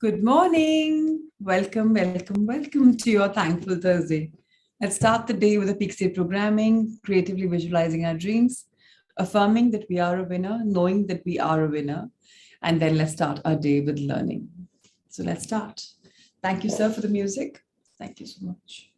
Good morning. Welcome to your Thankful Thursday. Let's start the day with a peak state programming, creatively visualizing our dreams, affirming that we are a winner, knowing that we are a winner, and then let's start our day with learning. So let's start. Thank you, sir, for the music. Thank you so much.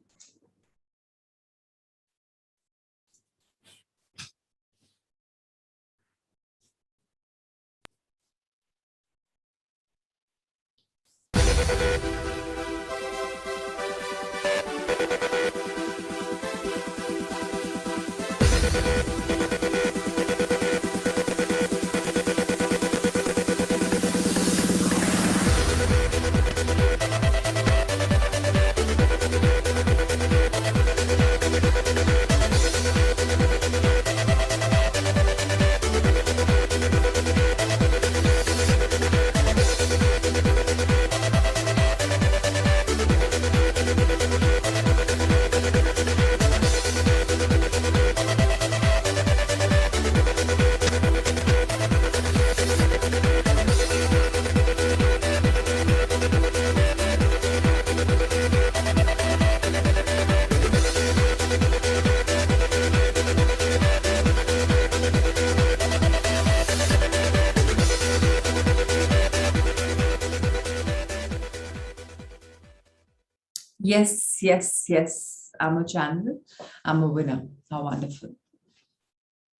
Yes. I'm a channel. I'm a winner. How wonderful.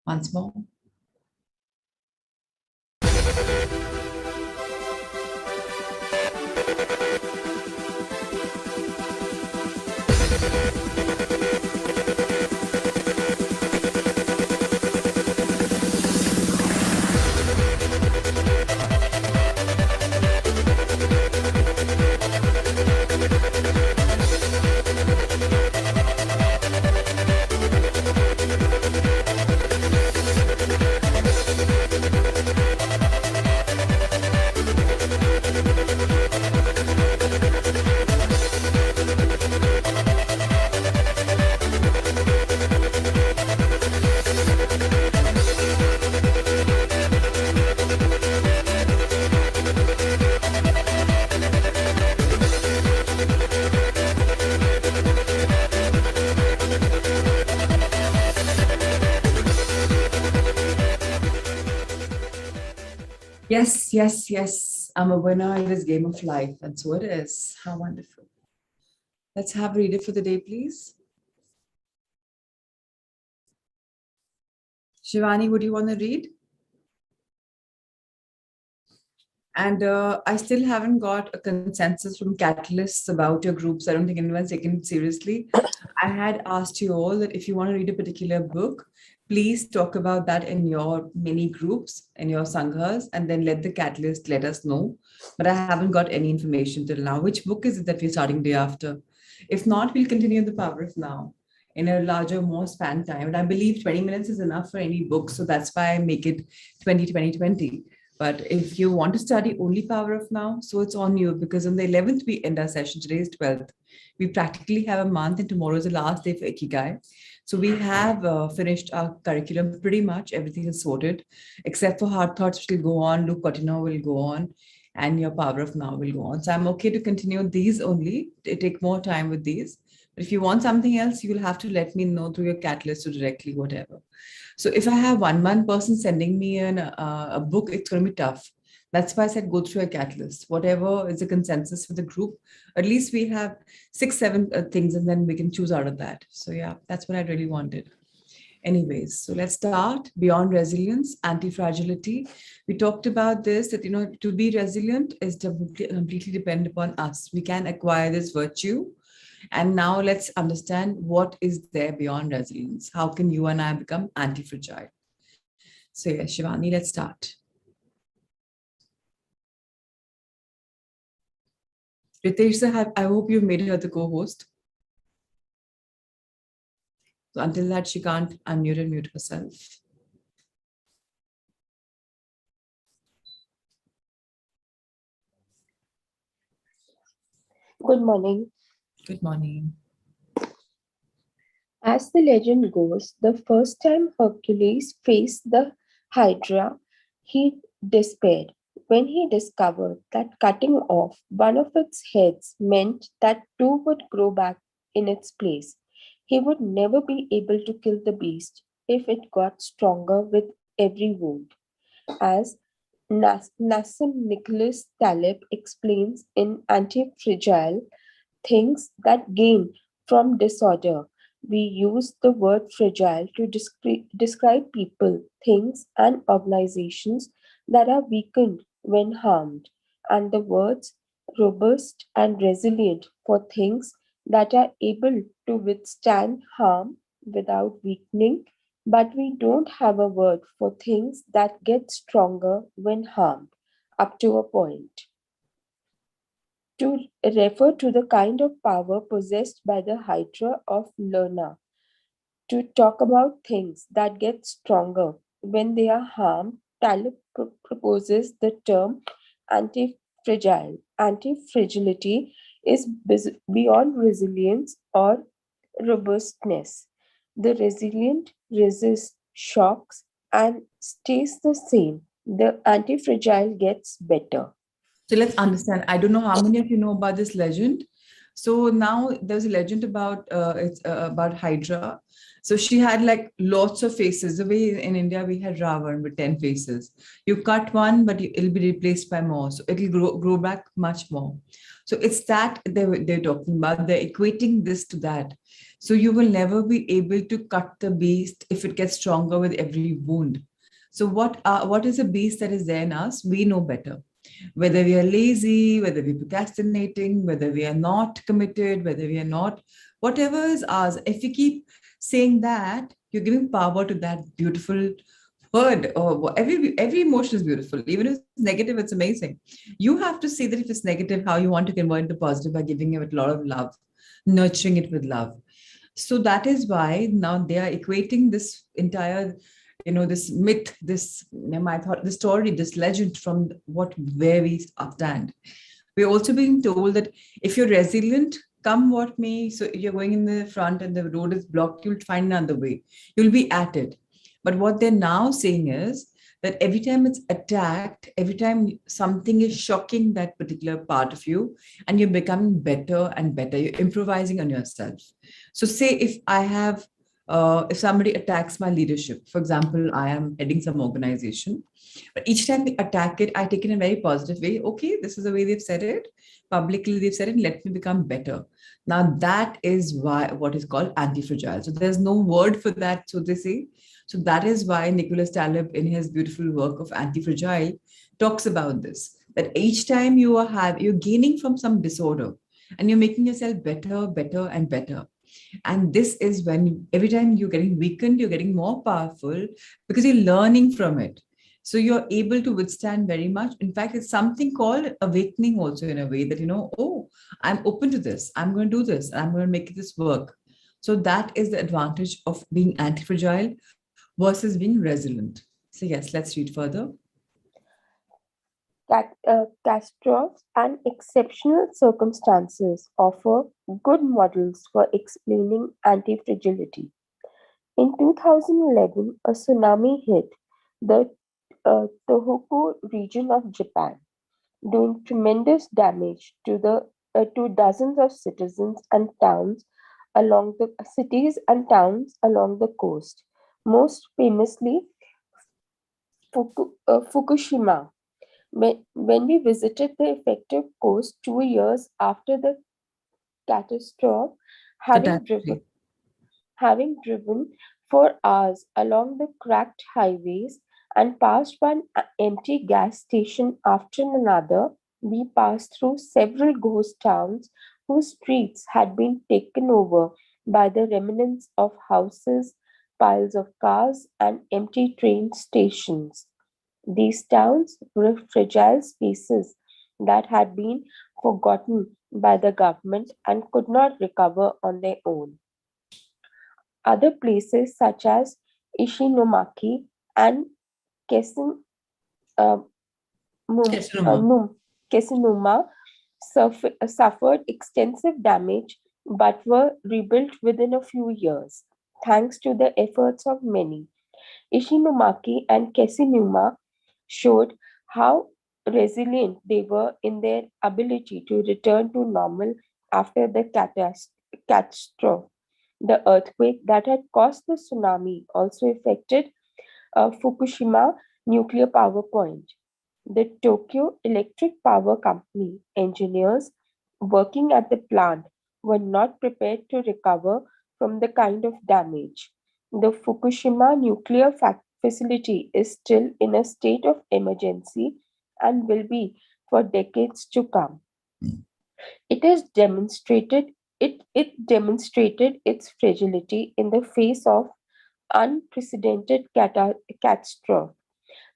Once more. Yes. I'm a winner in this game of life. And so it is. How wonderful. Let's have a reader for the day, please. Shivani, would you want to read? And I still haven't got a consensus from catalysts about your groups. I don't think anyone's taken it seriously. I had asked you all that if you want to read a particular book, please talk about that in your mini groups, in your sanghas, and then let the catalyst let us know. But I haven't got any information till now. Which book is it that we're starting day after? If not, we'll continue the power of now in a larger, more span time. And I believe 20 minutes is enough for any book. So that's why I make it 20. But if you want to study only power of now, so it's on you, because on the 11th, we end our session. Today is 12th. We practically have a month, and tomorrow is the last day for Ikigai. So we have finished our curriculum pretty much. Everything is sorted, except for hard thoughts, which will go on. Luke Cotino will go on, and your power of now will go on. So I'm okay to continue these only, to take more time with these. But if you want something else, you'll have to let me know through your catalyst or directly, whatever. So if I have one person sending me a book, it's going to be tough. That's why I said go through a catalyst. Whatever is the consensus for the group, at least we have 6, 7 things, and then we can choose out of that. So yeah, that's what I really wanted. Anyways, so let's start. Beyond resilience, anti-fragility. We talked about this, that, to be resilient is completely dependent upon us. We can acquire this virtue. And now let's understand what is there beyond resilience. How can you and I become anti-fragile? So yes, Shivani, let's start. Ritesh sir, I hope you've made her the co-host. So until that, she can't unmute and mute herself. Good morning. Good morning. As the legend goes, the first time Hercules faced the Hydra, he despaired. When he discovered that cutting off one of its heads meant that two would grow back in its place, he would never be able to kill the beast if it got stronger with every wound. As Nassim Nicholas Taleb explains in Anti-Fragile things that gain from disorder. We use the word fragile to describe people, things, and organizations that are weakened when harmed, and the words robust and resilient for things that are able to withstand harm without weakening. But we don't have a word for things that get stronger when harmed, up to a point, to refer to the kind of power possessed by the Hydra of Lerna, to talk about things that get stronger when they are harmed. Taleb proposes the term anti-fragile. Anti-fragility is beyond resilience or robustness. The resilient resists shocks and stays the same. The anti-fragile gets better. So let's understand. I don't know how many of you know about this legend. So now there's a legend about it's about Hydra. So she had like lots of faces. The way in India we had Ravan with 10 faces. You cut one, but it'll be replaced by more. So it'll grow back much more. So it's that they're talking about. They're equating this to that. So you will never be able to cut the beast if it gets stronger with every wound. So what is a beast that is there in us? We know better, whether we are lazy, whether we're procrastinating, whether we are not committed, whether we are not, whatever is ours. If we keep saying that, you're giving power to that beautiful word. Or every emotion is beautiful. Even if it's negative, it's amazing. You have to see that if it's negative, how you want to convert it to positive by giving it a lot of love, nurturing it with love. So that is why now they are equating this entire, this myth, this I thought the story, this legend from what where we stand. We're also being told that if you're resilient, come what may, so you're going in the front and the road is blocked, you'll find another way. You'll be at it. But what they're now saying is that every time it's attacked, every time something is shocking that particular part of you, and you're becoming better and better, you're improvising on yourself. So, say if somebody attacks my leadership, for example, I am heading some organization, but each time they attack it, I take it in a very positive way. Okay, this is the way they've said it. Publicly, they've said it. Let me become better. Now, that is why what is called anti-fragile. So there's no word for that, so they say. So that is why Nicholas Taleb, in his beautiful work of anti-fragile, talks about this. That each time you're gaining from some disorder, and you're making yourself better, better, and better. And this is when every time you're getting weakened, you're getting more powerful because you're learning from it. So you're able to withstand very much. In fact, it's something called awakening also, in a way that, oh, I'm open to this. I'm going to do this. I'm going to make this work. So that is the advantage of being anti-fragile versus being resilient. So yes, let's read further. Catastrophes and exceptional circumstances offer good models for explaining anti-fragility. In 2011, a tsunami hit the Tohoku region of Japan, doing tremendous damage to dozens of citizens and towns along the cities and towns along the coast. Most famously, Fukushima. When we visited the affected coast 2 years after the catastrophe, having driven, Catastrophe. having driven for hours along the cracked highways and passed one empty gas station after another, we passed through several ghost towns whose streets had been taken over by the remnants of houses, piles of cars, and empty train stations. These towns were fragile spaces that had been forgotten by the government and could not recover on their own. Other places such as Ishinomaki and Kesin, uh, Kessunuma. Kesinuma suffered extensive damage but were rebuilt within a few years, thanks to the efforts of many. Ishinomaki and Kesinuma showed how resilient they were in their ability to return to normal after the catastrophe. The earthquake that had caused the tsunami also affected Fukushima nuclear power plant. The Tokyo Electric Power Company engineers working at the plant were not prepared to recover from the kind of damage. The Fukushima nuclear facility is still in a state of emergency and will be for decades to come. It has demonstrated it demonstrated its fragility in the face of unprecedented catastrophe.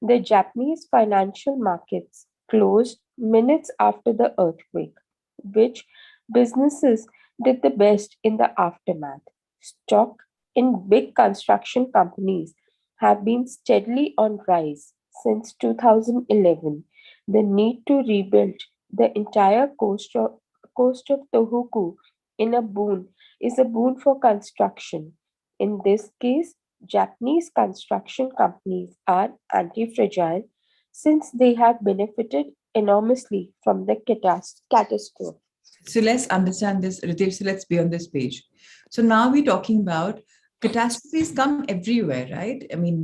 The Japanese financial markets closed minutes after the earthquake, which businesses did the best in the aftermath. Stock in big construction companies have been steadily on rise since 2011. The need to rebuild the entire coast of Tohoku in a boon is a boon for construction. In this case, Japanese construction companies are anti-fragile since they have benefited enormously from the catastrophe. So let's understand this, Ritesh. So let's be on this page. So now we're talking about catastrophes come everywhere, right? I mean,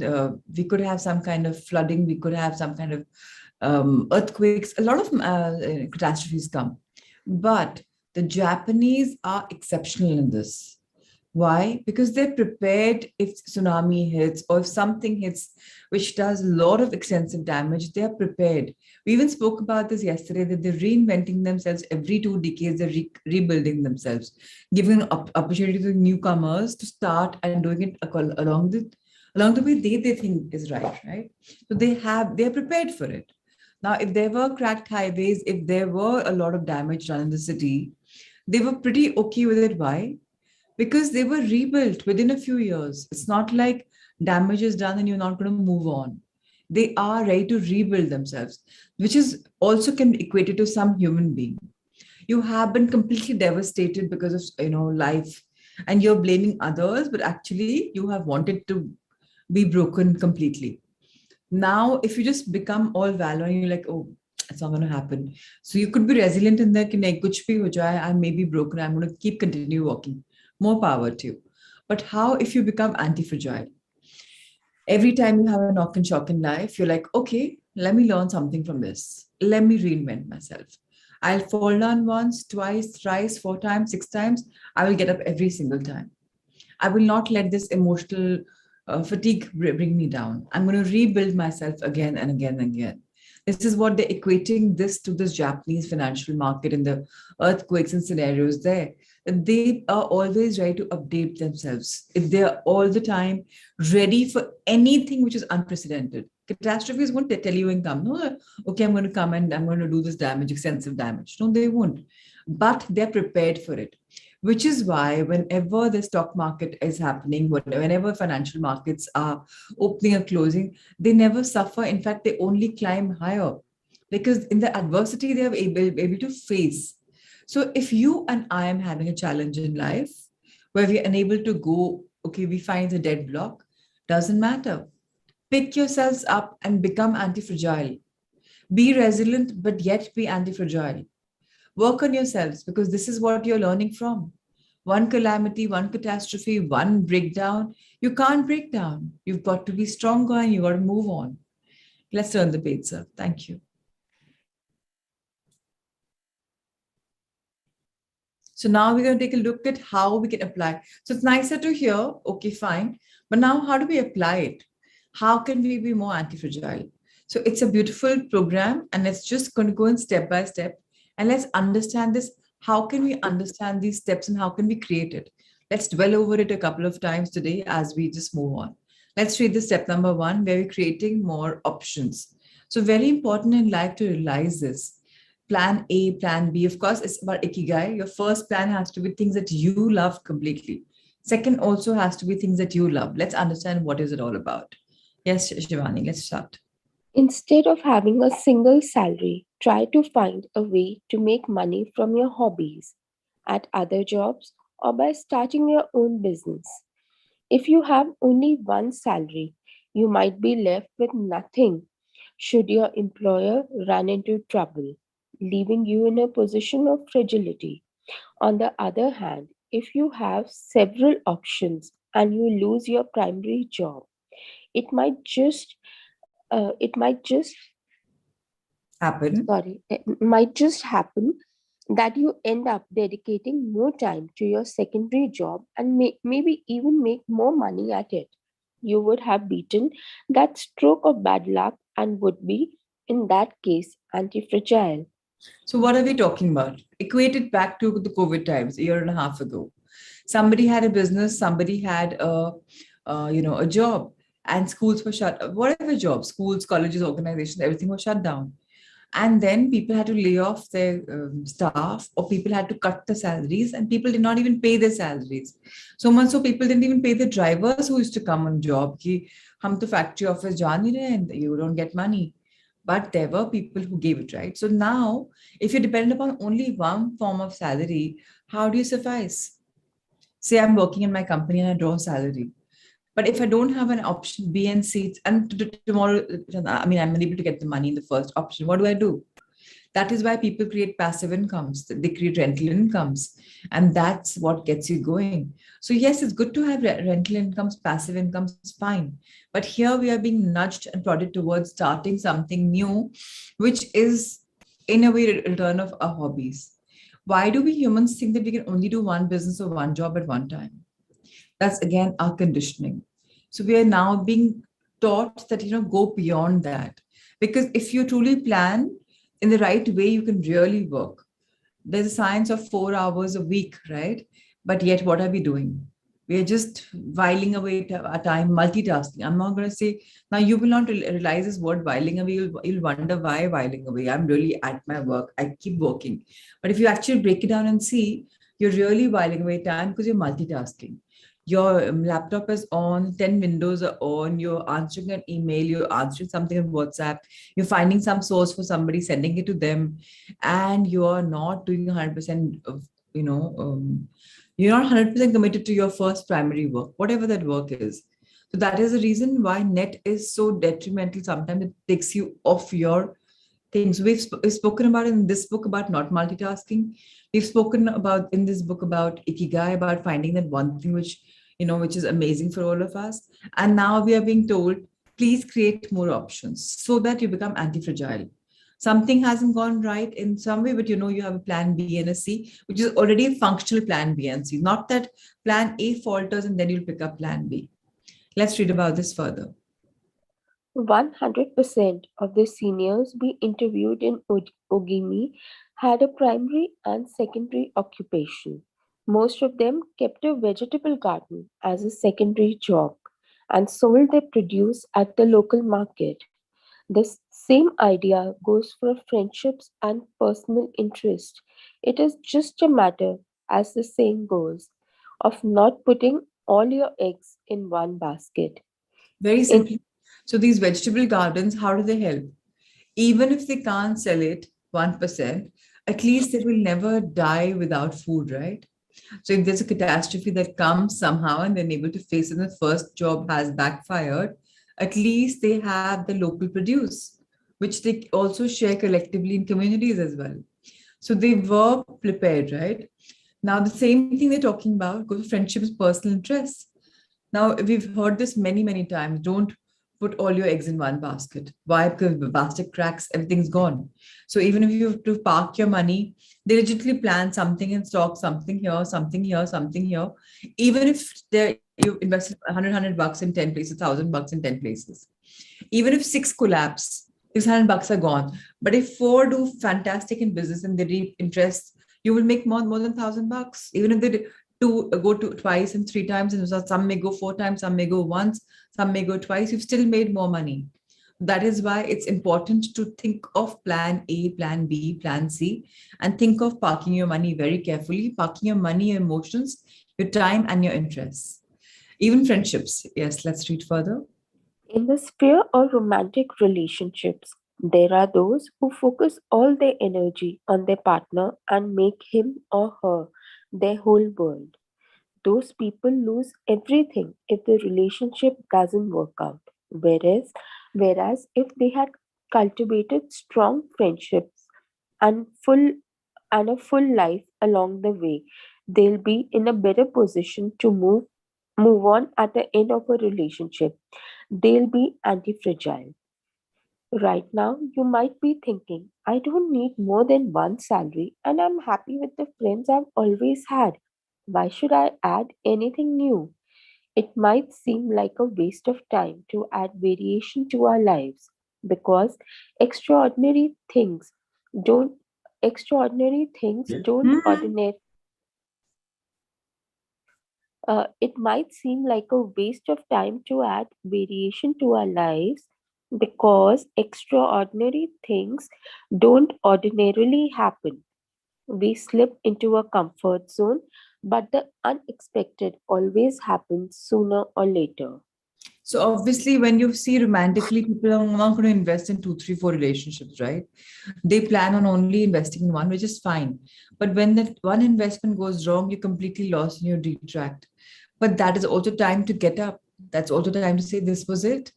we could have some kind of flooding, we could have some kind of earthquakes, a lot of catastrophes come. But the Japanese are exceptional in this. Why? Because they're prepared if tsunami hits or if something hits which does a lot of extensive damage, they're prepared. We even spoke about this yesterday that they're reinventing themselves every 2 decades, they're rebuilding themselves, giving an opportunity to newcomers to start and doing it along the way they think is right, right? So they're prepared for it. Now, if there were cracked highways, if there were a lot of damage done in the city, they were pretty okay with it. Why? Because they were rebuilt within a few years. It's not like damage is done and you're not going to move on. They are ready to rebuild themselves, which is also can be equated to some human being. You have been completely devastated because of life, and you're blaming others, but actually you have wanted to be broken completely. Now, if you just become all valor and you're like, oh, it's not going to happen. So you could be resilient in that, kuch bhi ho jaye, I may be broken, I'm going to keep continue walking. More power to you. But how if you become anti-fragile? Every time you have a knock and shock in life, you're like, okay, let me learn something from this. Let me reinvent myself. I'll fall down once, twice, thrice, 4 times, 6 times. I will get up every single time. I will not let this emotional fatigue bring me down. I'm going to rebuild myself again and again and again. This is what they're equating this to this Japanese financial market and the earthquakes and scenarios there. They are always ready to update themselves. If they're all the time ready for anything which is unprecedented. Catastrophe is going to tell you and come. No, okay, I'm going to come and I'm going to do this damage, extensive damage. No, they won't. But they're prepared for it, which is why whenever the stock market is happening, whenever financial markets are opening or closing, they never suffer. In fact, they only climb higher because in the adversity they are able to face. So if you and I am having a challenge in life where we're unable to go, okay, we find a deadblock, doesn't matter. Pick yourselves up and become anti-fragile. Be resilient, but yet be anti-fragile. Work on yourselves because this is what you're learning from. One calamity, one catastrophe, one breakdown. You can't break down. You've got to be stronger and you got to move on. Let's turn the page, sir. Thank you. So now we're going to take a look at how we can apply. So it's nicer to hear, okay, fine. But now how do we apply it? How can we be more anti-fragile? So it's a beautiful program and it's just going to go in step by step. And let's understand this. How can we understand these steps and how can we create it? Let's dwell over it a couple of times today as we just move on. Let's read the step number 1 where we're creating more options. So very important in life to realize this. Plan A, plan B. Of course, it's about ikigai. Your first plan has to be things that you love completely. Second also has to be things that you love. Let's understand what is it all about. Yes, Shivani, let's start. Instead of having a single salary, try to find a way to make money from your hobbies, at other jobs, or by starting your own business. If you have only one salary, you might be left with nothing should your employer run into trouble, leaving you in a position of fragility. On the other hand, if you have several options and you lose your primary job, it might just it might just Happen. it might just happen that you end up dedicating more time to your secondary job and maybe even make more money at it. You would have beaten that stroke of bad luck and would be, in that case, anti fragile. So what are we talking about? Equate it back to the COVID times, a year and a half ago. Somebody had a business, somebody had a job, and schools were shut. Whatever job, schools, colleges, organizations, everything was shut down. And then people had to lay off their staff, or people had to cut the salaries, and people did not even pay their salaries. So much so people didn't even pay the drivers who used to come on job. Ki, hum to factory office ja nahi rahe and you don't get money. But there were people who gave it, right? So now, if you depend upon only one form of salary, how do you suffice? Say I'm working in my company and I draw salary. But if I don't have an option B and C, and tomorrow, I mean, I'm unable to get the money in the first option, what do I do? That is why people create passive incomes. They create rental incomes, and that's what gets you going. So yes, it's good to have rental incomes, passive incomes, fine. But here we are being nudged and prodded towards starting something new, which is in a way a return of our hobbies. Why do we humans think that we can only do one business or one job at one time? That's again our conditioning. So we are now being taught that, go beyond that. Because if you truly plan in the right way, you can really work. There's a science of 4 hours a week, right? But yet, what are we doing? We are just whiling away our time, multitasking. I'm not going to say, now you will not realize this word whiling away. You'll wonder why whiling away. I'm really at my work. I keep working. But if you actually break it down and see, you're really whiling away time because you're multitasking. Your laptop is on, 10 windows are on, you're answering an email, you're answering something on WhatsApp, you're finding some source for somebody, sending it to them, and you are not doing 100% of, you know, you're not 100% committed to your first primary work, whatever that work is. So that is the reason why net is so detrimental. Sometimes it takes you off your things. We've spoken about in this book about not multitasking. We've spoken about in this book about ikigai, about finding that one thing which is amazing for all of us. And now we are being told, please create more options so that you become anti-fragile. Something hasn't gone right in some way, but you have a plan B and a C, which is already a functional plan B and C. Not that plan A falters and then you'll pick up plan B. Let's read about this further. 100% of the seniors we interviewed in Ogimi had a primary and secondary occupation. Most of them kept a vegetable garden as a secondary job and sold their produce at the local market. This same idea goes for friendships and personal interest. It is just a matter, as the saying goes, of not putting all your eggs in one basket. Very In simply. So these vegetable gardens, how do they help? Even if they can't sell it 1%, at least they will never die without food, right? So if there's a catastrophe that comes somehow and they're able to face it, and the first job has backfired, at least they have the local produce, which they also share collectively in communities as well. So they were prepared, right? Now, the same thing they're talking about goes to friendships, personal interests. Now, we've heard this many, many times. Don't put all your eggs in one basket. Why? Because the basket cracks, everything's gone. So even if you have to park your money, they legitimately plan something in stock, something here, something here, something here. Even if you invested 100 bucks in 10 places, 1,000 bucks in 10 places. Even if six collapse, 600 bucks are gone. But if four do fantastic in business and they reap interest, you will make more than 1,000 bucks. Even if they go to twice and three times, and some may go four times, some may go once, some may go twice, you've still made more money. That is why it's important to think of plan A, plan B, plan C, and think of parking your money very carefully, parking your money, your emotions, your time, and your interests. Even friendships. Yes, let's read further. In the sphere of romantic relationships, there are those who focus all their energy on their partner and make him or her their whole world. Those people lose everything if the relationship doesn't work out. Whereas if they had cultivated strong friendships and a full life along the way, they'll be in a better position to move on at the end of a relationship. They'll be anti-fragile. Right now, you might be thinking, I don't need more than one salary and I'm happy with the friends I've always had. Why should I add anything new? It might seem like a waste of time to add variation to our lives because extraordinary things don't extraordinary things don't Mhm. ordinate. It might seem like a waste of time to add variation to our lives because extraordinary things don't ordinarily happen. We slip into a comfort zone, but the unexpected always happens sooner or later. So obviously, when you see romantically, people are not going to invest in two, three, four relationships, right? They plan on only investing in one, which is fine. But when that one investment goes wrong, you're completely lost and you detract. But that is also time to get up. That's also time to say this was it,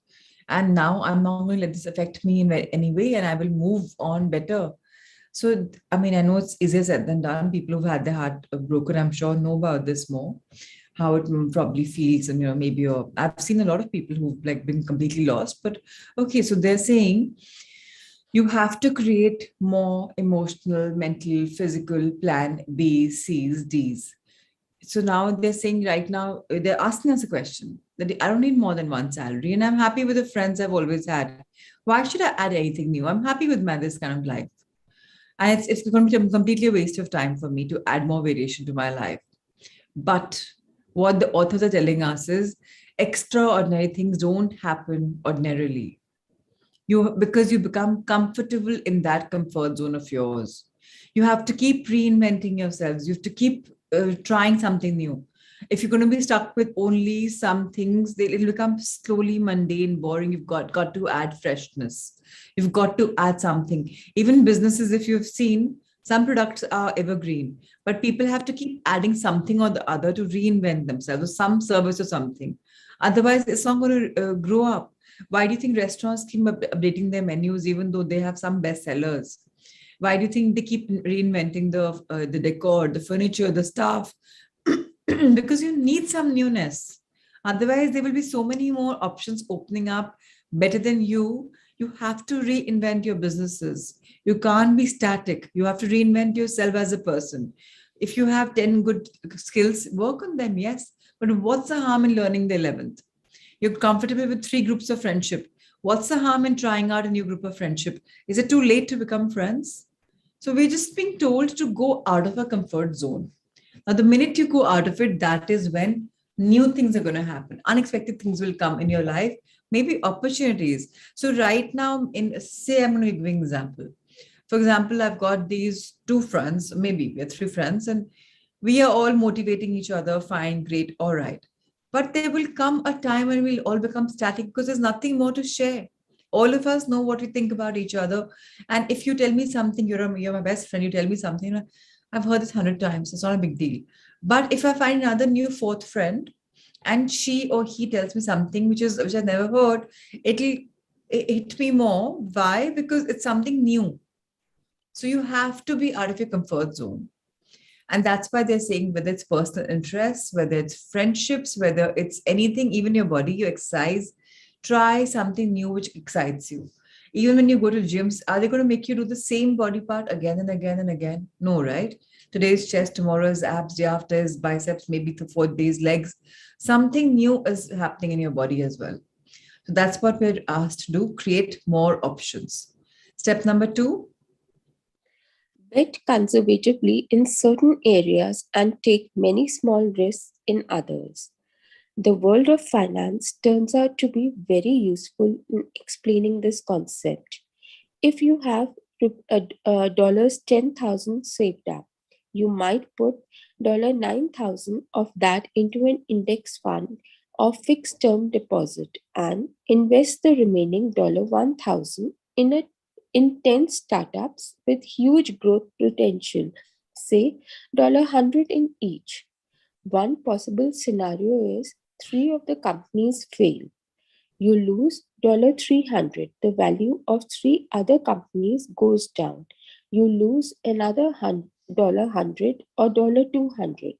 and now I'm not going to let this affect me in any way, and I will move on better. So, I mean, I know it's easier said than done. People who've had their heart broken, I'm sure, know about this more, how it probably feels, and maybe I've seen a lot of people who've like been completely lost. But okay, so they're saying you have to create more emotional, mental, physical plan B, C's, D's. So now they're saying right now, they're asking us a question that I don't need more than one salary and I'm happy with the friends I've always had. Why should I add anything new? I'm happy with my this kind of life. And it's going to be completely a waste of time for me to add more variation to my life. But what the authors are telling us is extraordinary things don't happen ordinarily. Because you become comfortable in that comfort zone of yours. You have to keep reinventing yourselves. You have to keep trying something new. If you're going to be stuck with only some things, it'll become slowly mundane, boring. You've got to add freshness. You've got to add something. Even businesses, if you've seen, some products are evergreen, but people have to keep adding something or the other to reinvent themselves, or some service or something. Otherwise, it's not going to grow up. Why do you think restaurants keep updating their menus even though they have some bestsellers? Why do you think they keep reinventing the decor, the furniture, the staff? Because you need some newness. Otherwise, there will be so many more options opening up better than you. You have to reinvent your businesses. You can't be static. You have to reinvent yourself as a person. If you have 10 good skills, work on them, yes. But what's the harm in learning the 11th? You're comfortable with three groups of friendship. What's the harm in trying out a new group of friendship? Is it too late to become friends? So we're just being told to go out of our comfort zone. Now, the minute you go out of it, that is when new things are going to happen. Unexpected things will come in your life, maybe opportunities. So right now, in say, I'm going to give you an example. For example, I've got these two friends, maybe we are three friends, and we are all motivating each other, fine, great, all right. But there will come a time when we'll all become static because there's nothing more to share. All of us know what we think about each other. And if you tell me something, you're my best friend, you tell me something, I've heard this 100 times, it's not a big deal. But if I find another new fourth friend and she or he tells me something which I've never heard, it'll hit me more. Why? Because it's something new. So you have to be out of your comfort zone. And that's why they're saying whether it's personal interests, whether it's friendships, whether it's anything, even your body, you exercise, try something new which excites you. Even when you go to gyms, are they going to make you do the same body part again and again and again? No, right? Today is chest, tomorrow is abs, day after is biceps, maybe the fourth day is legs. Something new is happening in your body as well. So that's what we're asked to do, create more options. Step number two. Bet conservatively in certain areas and take many small risks in others. The world of finance turns out to be very useful in explaining this concept. If you have dollars 10,000 saved up, you might put $9,000 of that into an index fund or fixed term deposit and invest the remaining $1,000 in 10 startups with huge growth potential, say $100 in each. One possible scenario is three of the companies fail. You lose $300. The value of three other companies goes down. You lose another $100 or $200.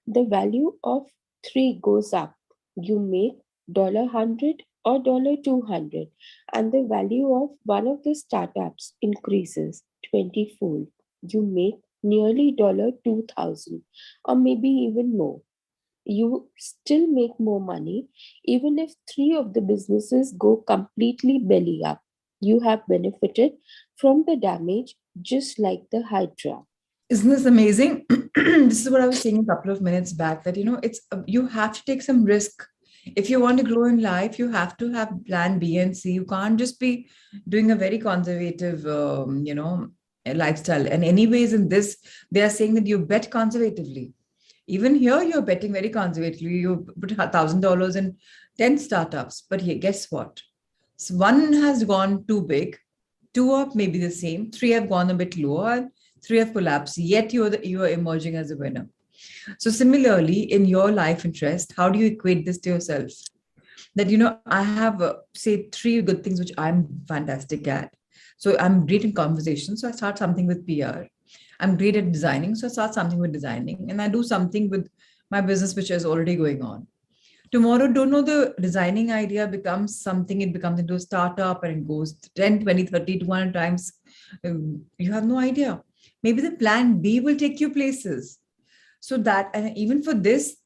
The value of three goes up. You make $100 or $200, and the value of one of the startups increases 20-fold. You make nearly $2,000 or maybe even more. You still make more money even if three of the businesses go completely belly up. You have benefited from the damage just like the Hydra. Isn't this amazing? This is what I was saying a couple of minutes back, that it's you have to take some risk. If you want to grow in life, you have to have plan B and C. You can't just be doing a very conservative lifestyle. And anyways, in this, they are saying that you bet conservatively. Even here, you're betting very conservatively. You put $1,000 in 10 startups. But here, guess what? So one has gone too big, two are maybe the same, three have gone a bit lower, three have collapsed, yet you are emerging as a winner. So similarly, in your life interest, how do you equate this to yourself? That, I have, say, three good things which I'm fantastic at. So I'm great in conversation, so I start something with PR. I'm great at designing, so I start something with designing, and I do something with my business which is already going on. Tomorrow, don't know, the designing idea becomes something, it becomes into a startup and it goes 10, 20, 30, 200 times. You have no idea. Maybe the plan B will take you places. So that, and even for this,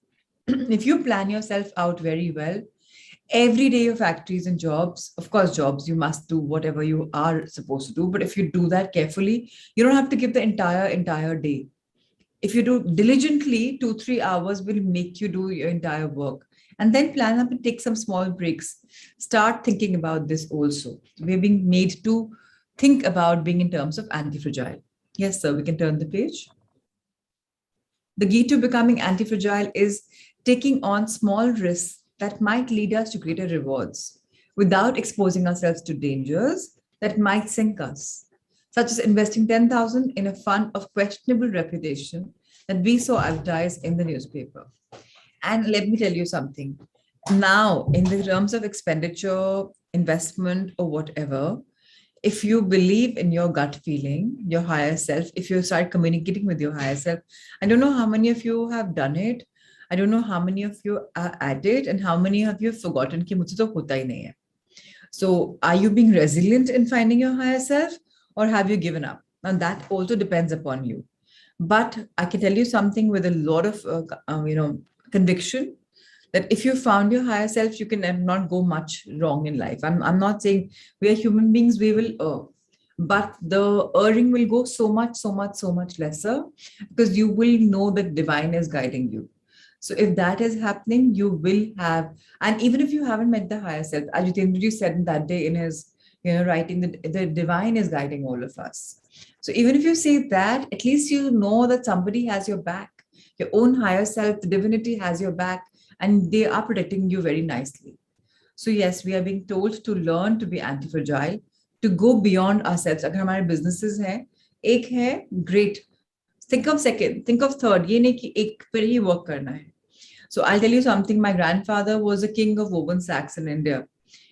if you plan yourself out very well, every day your factories and jobs, of course, jobs, you must do whatever you are supposed to do. But if you do that carefully, you don't have to give the entire day. If you do diligently, 2 3 hours will make you do your entire work. And then plan up and take some small breaks. Start thinking about this also. We're being made to think about being in terms of anti-fragile. Yes, sir, we can turn the page. The key to becoming anti-fragile is taking on small risks that might lead us to greater rewards without exposing ourselves to dangers that might sink us, such as investing 10,000 in a fund of questionable reputation that we saw advertised in the newspaper. And let me tell you something. Now, in the terms of expenditure, investment, or whatever, if you believe in your gut feeling, your higher self, if you start communicating with your higher self, I don't know how many of you have done it. I don't know how many of you are at it, and how many of you have forgotten कि मुझसे तो होता ही नहीं है. So, are you being resilient in finding your higher self, or have you given up? And that also depends upon you. But I can tell you something with a lot of conviction, that if you found your higher self, you can not go much wrong in life. I'm not saying we are human beings, we will err, but the erring will go so much lesser, because you will know that divine is guiding you. So if that is happening, you will have, and even if you haven't met the higher self, as Jitendraji said in that day in his writing, that the divine is guiding all of us. So even if you say that, at least you know that somebody has your back. Your own higher self, the divinity has your back, and they are protecting you very nicely. So yes, we are being told to learn to be anti-fragile, to go beyond ourselves. अगर हमारे businesses हैं, एक है great. Think of second, think of third. ये नहीं कि एक पर ही work करना है. So I'll tell you something. My grandfather was a king of woven sacks in India,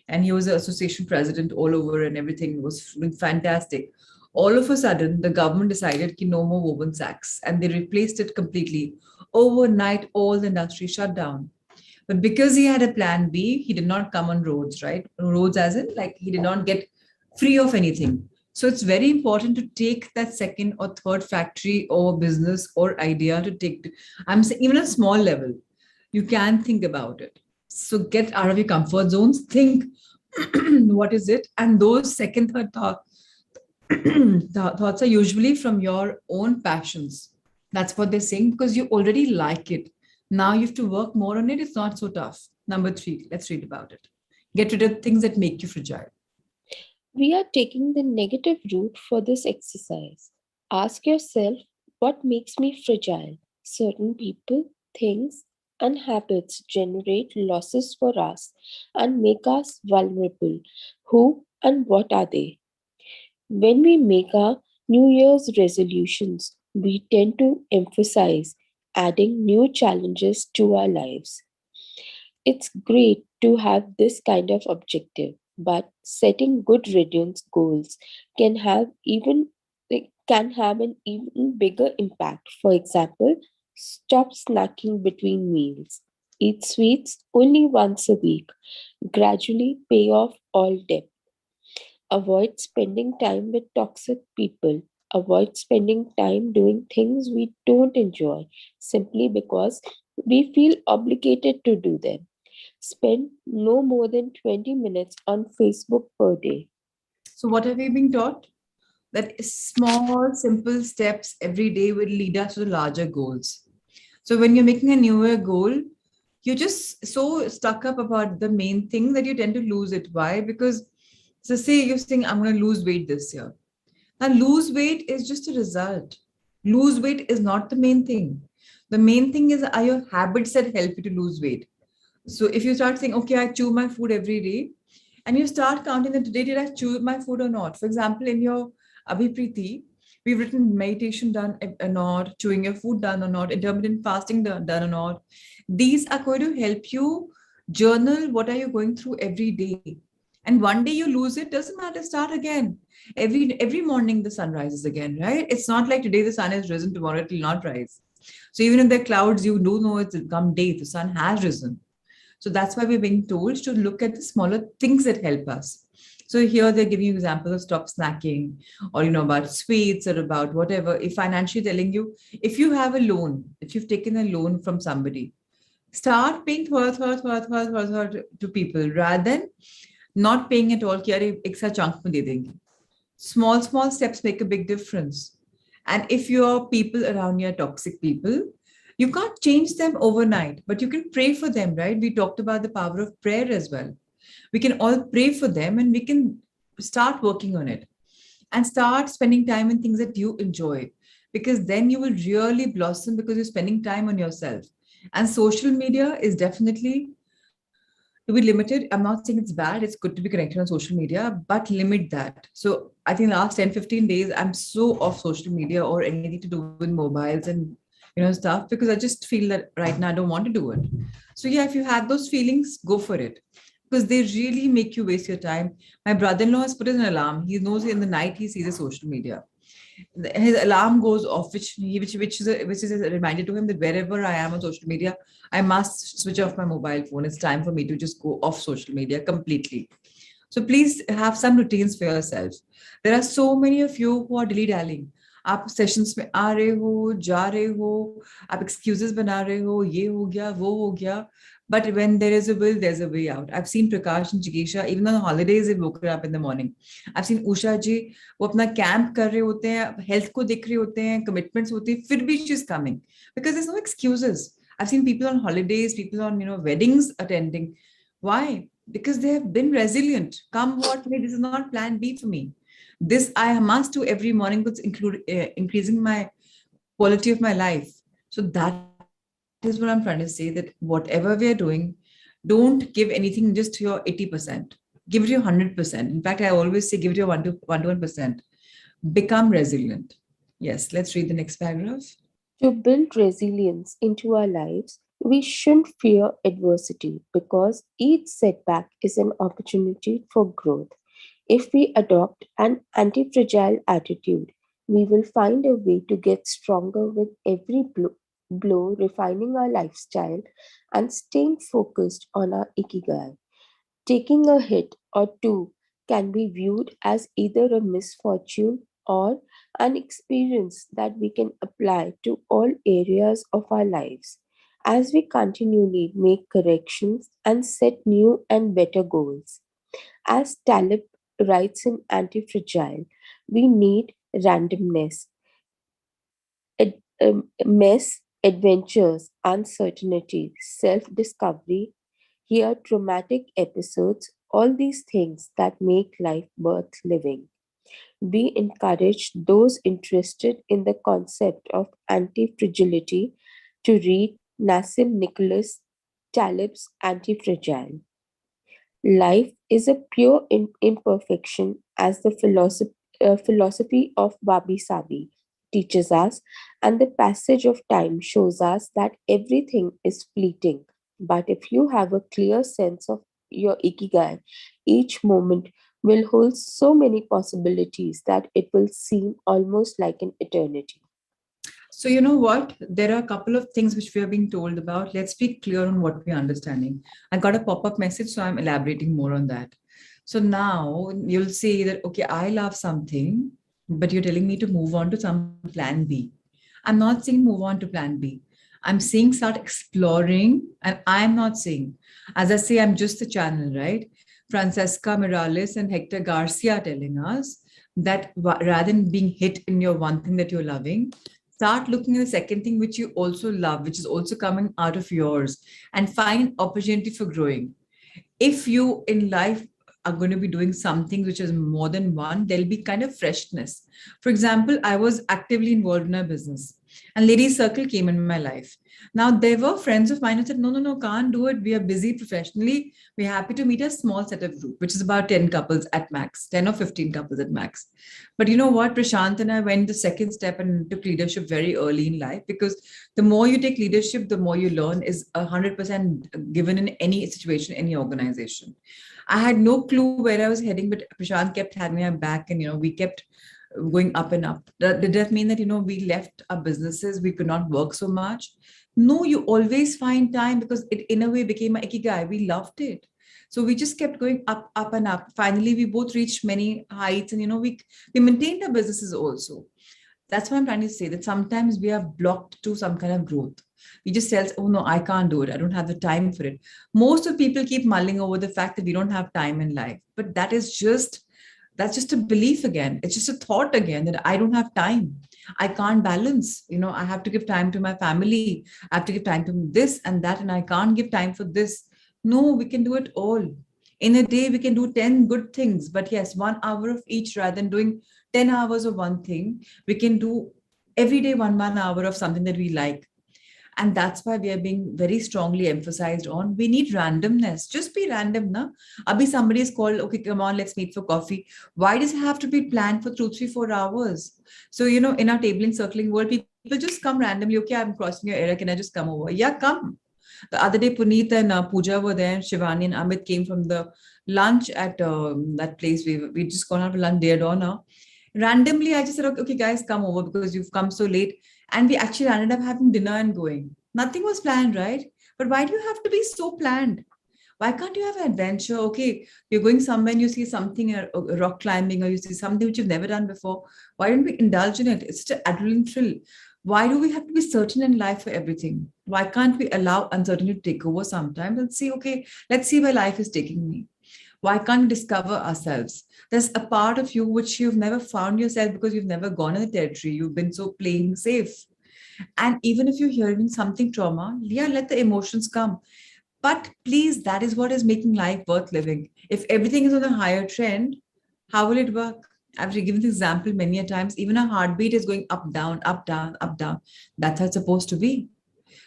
and he was an association president all over, and everything was fantastic. All of a sudden, the government decided कि no more woven sacks, and they replaced it completely. Overnight, all the industry shut down. But because he had a plan B, he did not come on roads, right? Roads, as in, like, he did not get free of anything. So it's very important to take that second or third factory or business or idea to take. I'm saying even a small level, you can think about it. So get out of your comfort zones, think what is it, and those second, third thoughts are usually from your own passions. That's what they're saying, because you already like it. Now you have to work more on it. It's not so tough. Number 3, let's read about it. Get rid of things that make you fragile. We are taking the negative route for this exercise. Ask yourself, what makes me fragile? Certain people, things, and habits generate losses for us and make us vulnerable. Who and what are they? When we make our New Year's resolutions, we tend to emphasize adding new challenges to our lives. It's great to have this kind of objective, but setting good riddance goals can have even can have an even bigger impact. For example, stop snacking between meals, eat sweets only once a week, gradually pay off all debt, avoid spending time with toxic people, avoid spending time doing things we don't enjoy simply because we feel obligated to do them. Spend no more than 20 minutes on Facebook per day. So, what have we been taught? That small, simple steps every day will lead us to the larger goals. So, when you're making a newer goal, you're just so stuck up about the main thing that you tend to lose it. Why? Because, so say you're saying, I'm going to lose weight this year. Now, lose weight is just a result. Lose weight is not the main thing. The main thing is are your habits that help you to lose weight. So if you start saying, okay, I chew my food every day, and you start counting that today, did I chew my food or not? For example, in your Abhipriti, we've written meditation done or not, chewing your food done or not, intermittent fasting done or not. These are going to help you journal what are you going through every day. And one day you lose it, doesn't matter, start again. Every morning the sun rises again, right? It's not like today the sun has risen, tomorrow it will not rise. So even if there are clouds, you do know it's come day, the sun has risen. So that's why we're being told to look at the smaller things that help us. So here they're giving you examples of stop snacking, or about sweets, or about whatever. If financially telling you, if you have a loan, if you've taken a loan from somebody, start paying to people rather than not paying at all. कि अरे एक सा chunk में दे देंगे. Small steps make a big difference. And if your people around you are toxic people, you can't change them overnight, but you can pray for them, right? We talked about the power of prayer as well. We can all pray for them and we can start working on it and start spending time in things that you enjoy, because then you will really blossom because you're spending time on yourself. And social media is definitely to be limited. I'm not saying it's bad. It's good to be connected on social media, but limit that. So I think last 10, 15 days, I'm so off social media or anything to do with mobiles and stuff, because I just feel that right now I don't want to do it. So yeah, if you have those feelings, go for it. Because they really make you waste your time. My brother-in-law has put in an alarm. He knows in the night he sees the social media. His alarm goes off, which is a reminder to him that wherever I am on social media, I must switch off my mobile phone. It's time for me to just go off social media completely. So please have some routines for yourself. There are so many of you who are dilly dallying. आप sessions में आ रहे हो, जा रहे हो, आप excuses बना रहे हो, ये हो गया, वो हो गया. But when there is a will, there's a way out. I've seen Prakash and Jigesha, even on holidays, they've woken up in the morning. I've seen Usha ji, वो अपना कैंप कर रहे होते हैं, हेल्थ को देख रहे होते हैं, कमिटमेंट्स होती है, फिर भी she's coming because there's no excuses. I've seen people on holidays, people on weddings attending. Why? Because they have been resilient. Come what may, this is not plan B for me. This I must do every morning, because increasing my quality of my life. So that is what I'm trying to say, that whatever we are doing, don't give anything just your 80%. Give it your 100%. In fact, I always say give it your 1%. Become resilient. Yes, let's read the next paragraph. To build resilience into our lives, we shouldn't fear adversity because each setback is an opportunity for growth. If we adopt an anti fragile attitude, we will find a way to get stronger with every blow, refining our lifestyle and staying focused on our ikigai. Taking a hit or two can be viewed as either a misfortune or an experience that we can apply to all areas of our lives. As we continually make corrections and set new and better goals. As Talib writes in Anti Fragile, we need randomness, mess, adventures, uncertainty, self discovery. Here, traumatic episodes, all these things that make life worth living. We encourage those interested in the concept of anti fragility to read Nassim Nicholas Taleb's Anti Fragile. Life is a pure imperfection, as the philosophy of Wabi Sabi teaches us, and the passage of time shows us that everything is fleeting. But if you have a clear sense of your ikigai, each moment will hold so many possibilities that it will seem almost like an eternity. So, you know what? There are a couple of things which we are being told about. Let's be clear on what we're understanding. I got a pop up message, so I'm elaborating more on that. So now you'll say that, okay, I love something, but you're telling me to move on to some plan B. I'm not saying move on to plan B. I'm saying start exploring, and I'm not saying, as I say, I'm just the channel, right? Francesca Morales and Hector Garcia are telling us that rather than being hit in your one thing that you're loving, start looking at the second thing which you also love, which is also coming out of yours, and find an opportunity for growing. If you in life are going to be doing something which is more than one, there'll be kind of freshness. For example, I was actively involved in a business, and Ladies Circle came in my life. Now, there were friends of mine who said, no, no, no, can't do it. We are busy professionally. We're happy to meet a small set of group, which is about 10 couples at max, 10 or 15 couples at max. But you know what? Prashant and I went the second step and took leadership very early in life, because the more you take leadership, the more you learn is 100% given in any situation, any organization. I had no clue where I was heading, but Prashant kept having my back, and we kept going up and up. Did that mean that we left our businesses? We could not work so much? No, you always find time, because it in a way became my ikigai. We loved it. So we just kept going up, up and up. Finally, we both reached many heights, and we maintained our businesses also. That's what I'm trying to say, that sometimes we are blocked to some kind of growth. We just tell, oh no, I can't do it. I don't have the time for it. Most of people keep mulling over the fact that we don't have time in life. But that's just a belief again. It's just a thought again that I don't have time. I can't balance. I have to give time to my family. I have to give time to this and that, and I can't give time for this. No, we can do it all. In a day, we can do 10 good things, but yes, 1 hour of each rather than doing 10 hours of one thing. We can do every day one hour of something that we like. And that's why we are being very strongly emphasized on, we need randomness. Just be random, na? Abhi somebody is called, okay, come on, let's meet for coffee. Why does it have to be planned for 2, 3, 4 hours? So, in our tabling, circling world, people just come randomly. Okay, I'm crossing your area. Can I just come over? Yeah, come. The other day, Puneet and Pooja were there, and Shivani and Amit came from the lunch at that place. We just gone out for lunch, dear Donna. Randomly, I just said, okay, guys, come over because you've come so late. And we actually ended up having dinner and going. Nothing was planned, right? But why do you have to be so planned? Why can't you have an adventure? Okay, you're going somewhere and you see something, rock climbing, or you see something which you've never done before. Why don't we indulge in it? It's just an adrenaline thrill. Why do we have to be certain in life for everything? Why can't we allow uncertainty to take over sometimes and see, okay, let's see where life is taking me? Why can't we discover ourselves? There's a part of you which you've never found yourself because you've never gone in the territory. You've been so playing safe. And even if you're hearing something trauma, yeah, let the emotions come. But please, that is what is making life worth living. If everything is on a higher trend, how will it work? I've given this example many a times. Even a heartbeat is going up, down, up, down, up, down. That's how it's supposed to be.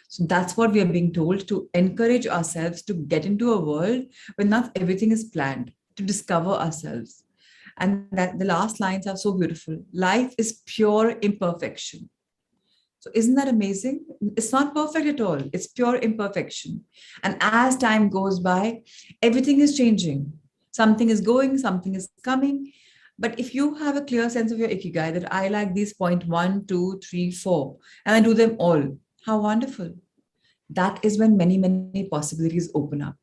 So that's what we are being told, to encourage ourselves to get into a world where not everything is planned, to discover ourselves. And that the last lines are so beautiful. Life is pure imperfection. So isn't that amazing? It's not perfect at all. It's pure imperfection. And as time goes by, everything is changing. Something is going, something is coming. But if you have a clear sense of your ikigai, that I like these point 1, 2, 3, 4, and I do them all, how wonderful. That is when many, many possibilities open up.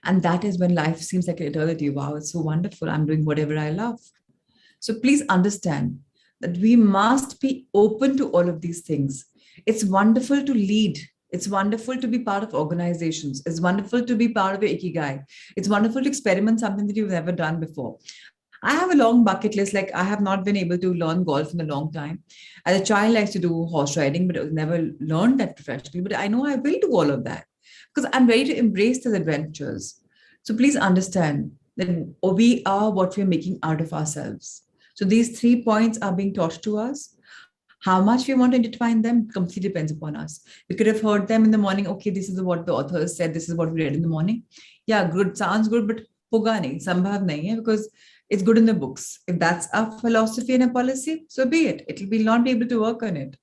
And that is when life seems like an eternity. Wow, it's so wonderful. I'm doing whatever I love. So please understand that we must be open to all of these things. It's wonderful to lead. It's wonderful to be part of organizations. It's wonderful to be part of your ikigai. It's wonderful to experiment something that you've never done before. I have a long bucket list. Like, I have not been able to learn golf in a long time. As a child, I used to do horse riding, but I never learned that professionally. But I know I will do all of that because I'm ready to embrace those adventures. So please understand that we are what we're making out of ourselves. So these 3 points are being taught to us. How much we want to intertwine them completely depends upon us. We could have heard them in the morning. Okay, this is what the author said. This is what we read in the morning. Yeah, good. Sounds good, but hoga nahi, sambhav nahi hai, because it's good in the books. If that's a philosophy and a policy, so be it. It will not be able to work on it.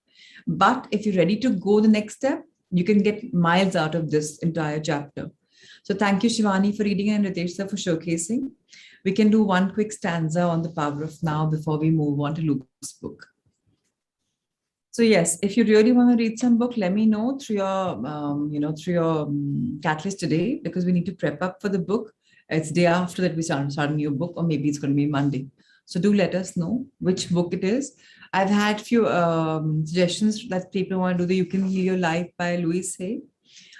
But if you're ready to go the next step, you can get miles out of this entire chapter. So thank you, Shivani, for reading and Ritesh sir for showcasing. We can do one quick stanza on the power of now before we move on to Luke's book. So yes, if you really want to read some book, let me know through your catalyst today because we need to prep up for the book. It's day after that we start a new book, or maybe it's going to be Monday. So do let us know which book it is. I've had few suggestions that people want to do the You Can Heal Your Life by Louise Hay.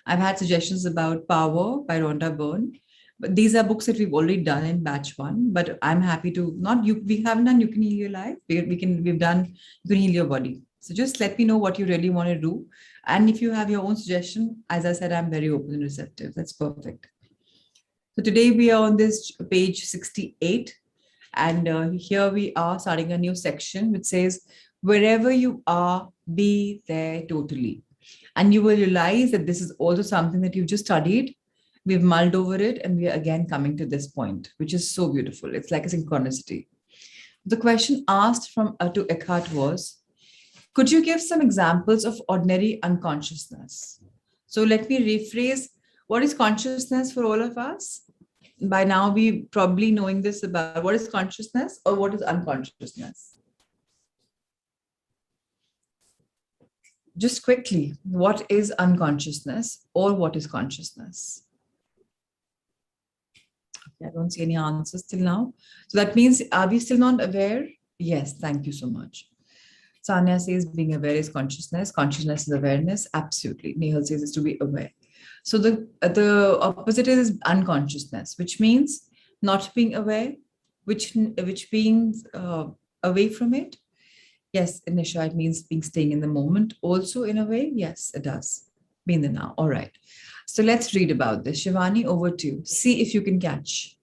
I've had suggestions about Power by Rhonda Byrne. But these are books that we've already done in batch one. But I'm happy to not you. We haven't done You Can Heal Your Life. We've done You Can Heal Your Body. So just let me know what you really want to do. And if you have your own suggestion, as I said, I'm very open and receptive. That's perfect. So today we are on this page 68. And here we are starting a new section which says, wherever you are, be there totally. And you will realize that this is also something that you've just studied. We've mulled over it, and we are again coming to this point, which is so beautiful. It's like a synchronicity. The question asked from to Eckhart was, could you give some examples of ordinary unconsciousness? So let me rephrase, what is consciousness for all of us? By now, we probably knowing this about what is consciousness or what is unconsciousness. Just quickly, what is unconsciousness or what is consciousness? Okay, I don't see any answers till now. So that means, are we still not aware? Yes, thank you so much. Sanya says being aware is consciousness. Consciousness is awareness. Absolutely. Nehal says is to be aware. So the opposite is unconsciousness, which means not being aware, which means away from it. Yes, Nisha, it means being staying in the moment. Also, in a way, yes, it does. Be in the now. All right. So let's read about this. Shivani, over to you. See if you can catch.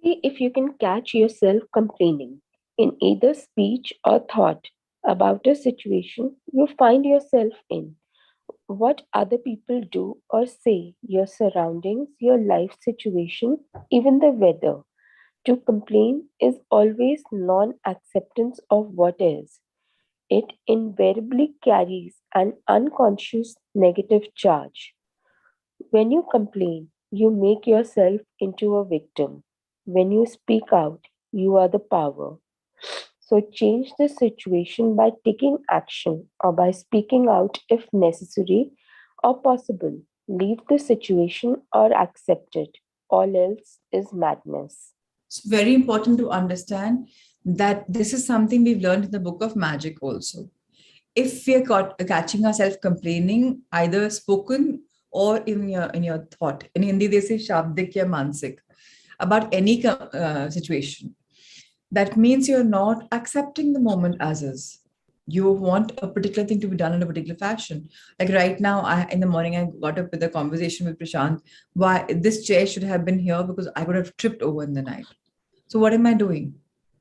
See if you can catch yourself complaining in either speech or thought about a situation you find yourself in. What other people do or say, your surroundings, your life situation, even the weather. To complain is always non acceptance of what is. It invariably carries an unconscious negative charge. When you complain, you make yourself into a victim. When you speak out, you are the power. So change the situation by taking action or by speaking out if necessary or possible. Leave the situation or accept it. All else is madness. It's very important to understand that this is something we've learned in the book of magic also. If we are catching ourselves complaining, either spoken or in your thought, in Hindi they say shabdik ya mansik, about any situation, that means you're not accepting the moment as is. You want a particular thing to be done in a particular fashion. Like right now, in the morning I got up with a conversation with Prashant. Why this chair should have been here because I would have tripped over in the night. So what am I doing?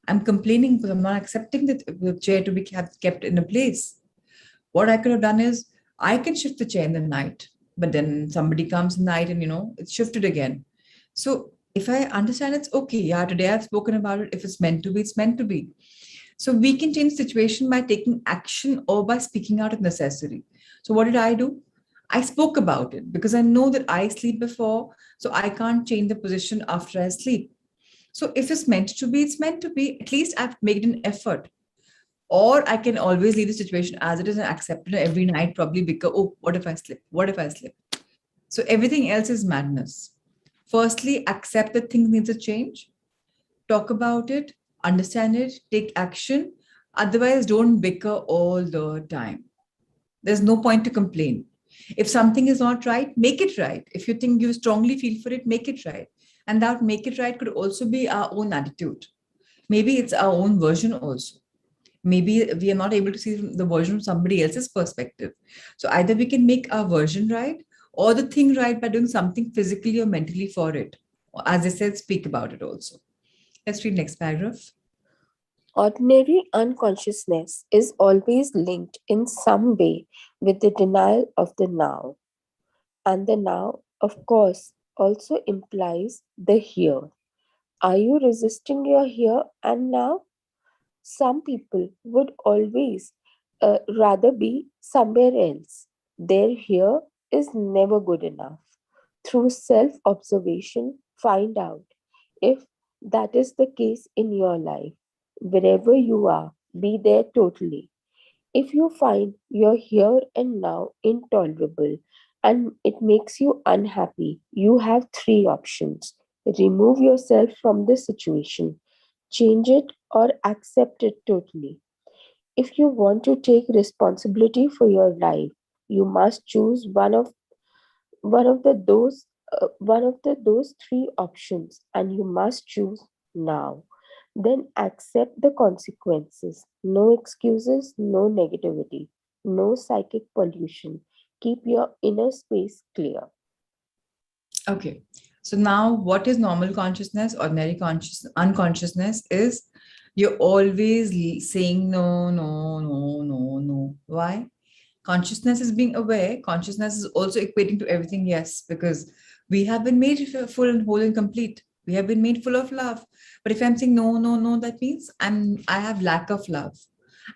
I'm complaining because I'm not accepting the chair to be kept in a place. What I could have done is I can shift the chair in the night, but then somebody comes in the night and it's shifted again. So if I understand it's okay, yeah, today I've spoken about it. If it's meant to be, it's meant to be. So we can change the situation by taking action or by speaking out if necessary. So what did I do? I spoke about it because I know that I sleep before, so I can't change the position after I sleep. So if it's meant to be, it's meant to be. At least I've made an effort. Or I can always leave the situation as it is and accept it every night, probably because, oh, what if I slip? What if I slip? So everything else is madness. Firstly, accept that things needs a change, talk about it, understand it, take action. Otherwise, don't bicker all the time. There's no point to complain. If something is not right, make it right. If you think you strongly feel for it, make it right. And that make it right could also be our own attitude. Maybe it's our own version also. Maybe we are not able to see the version from somebody else's perspective. So either we can make our version right or the thing right by doing something physically or mentally for it. As I said, speak about it also. Let's read next paragraph. Ordinary unconsciousness is always linked in some way with the denial of the now. And the now, of course, also implies the here. Are you resisting your here and now? Some people would always rather be somewhere else. Their here is never good enough. Through self observation, find out if that is the case in your life. Wherever you are, be there totally. If you find your here and now intolerable and it makes you unhappy, you have three options: remove yourself from the situation, change it, or accept it totally. If you want to take responsibility for your life, you must choose one of those three options, and you must choose now. Then accept the consequences. No excuses, no negativity, no psychic pollution. Keep your inner space clear. Okay. So now what is normal consciousness, ordinary unconsciousness is you're always saying no, no, no, no, no. Why? Consciousness is being aware. Consciousness is also equating to everything, yes, because we have been made full and whole and complete. We have been made full of love. But if I'm saying no, no, no, that means I have lack of love.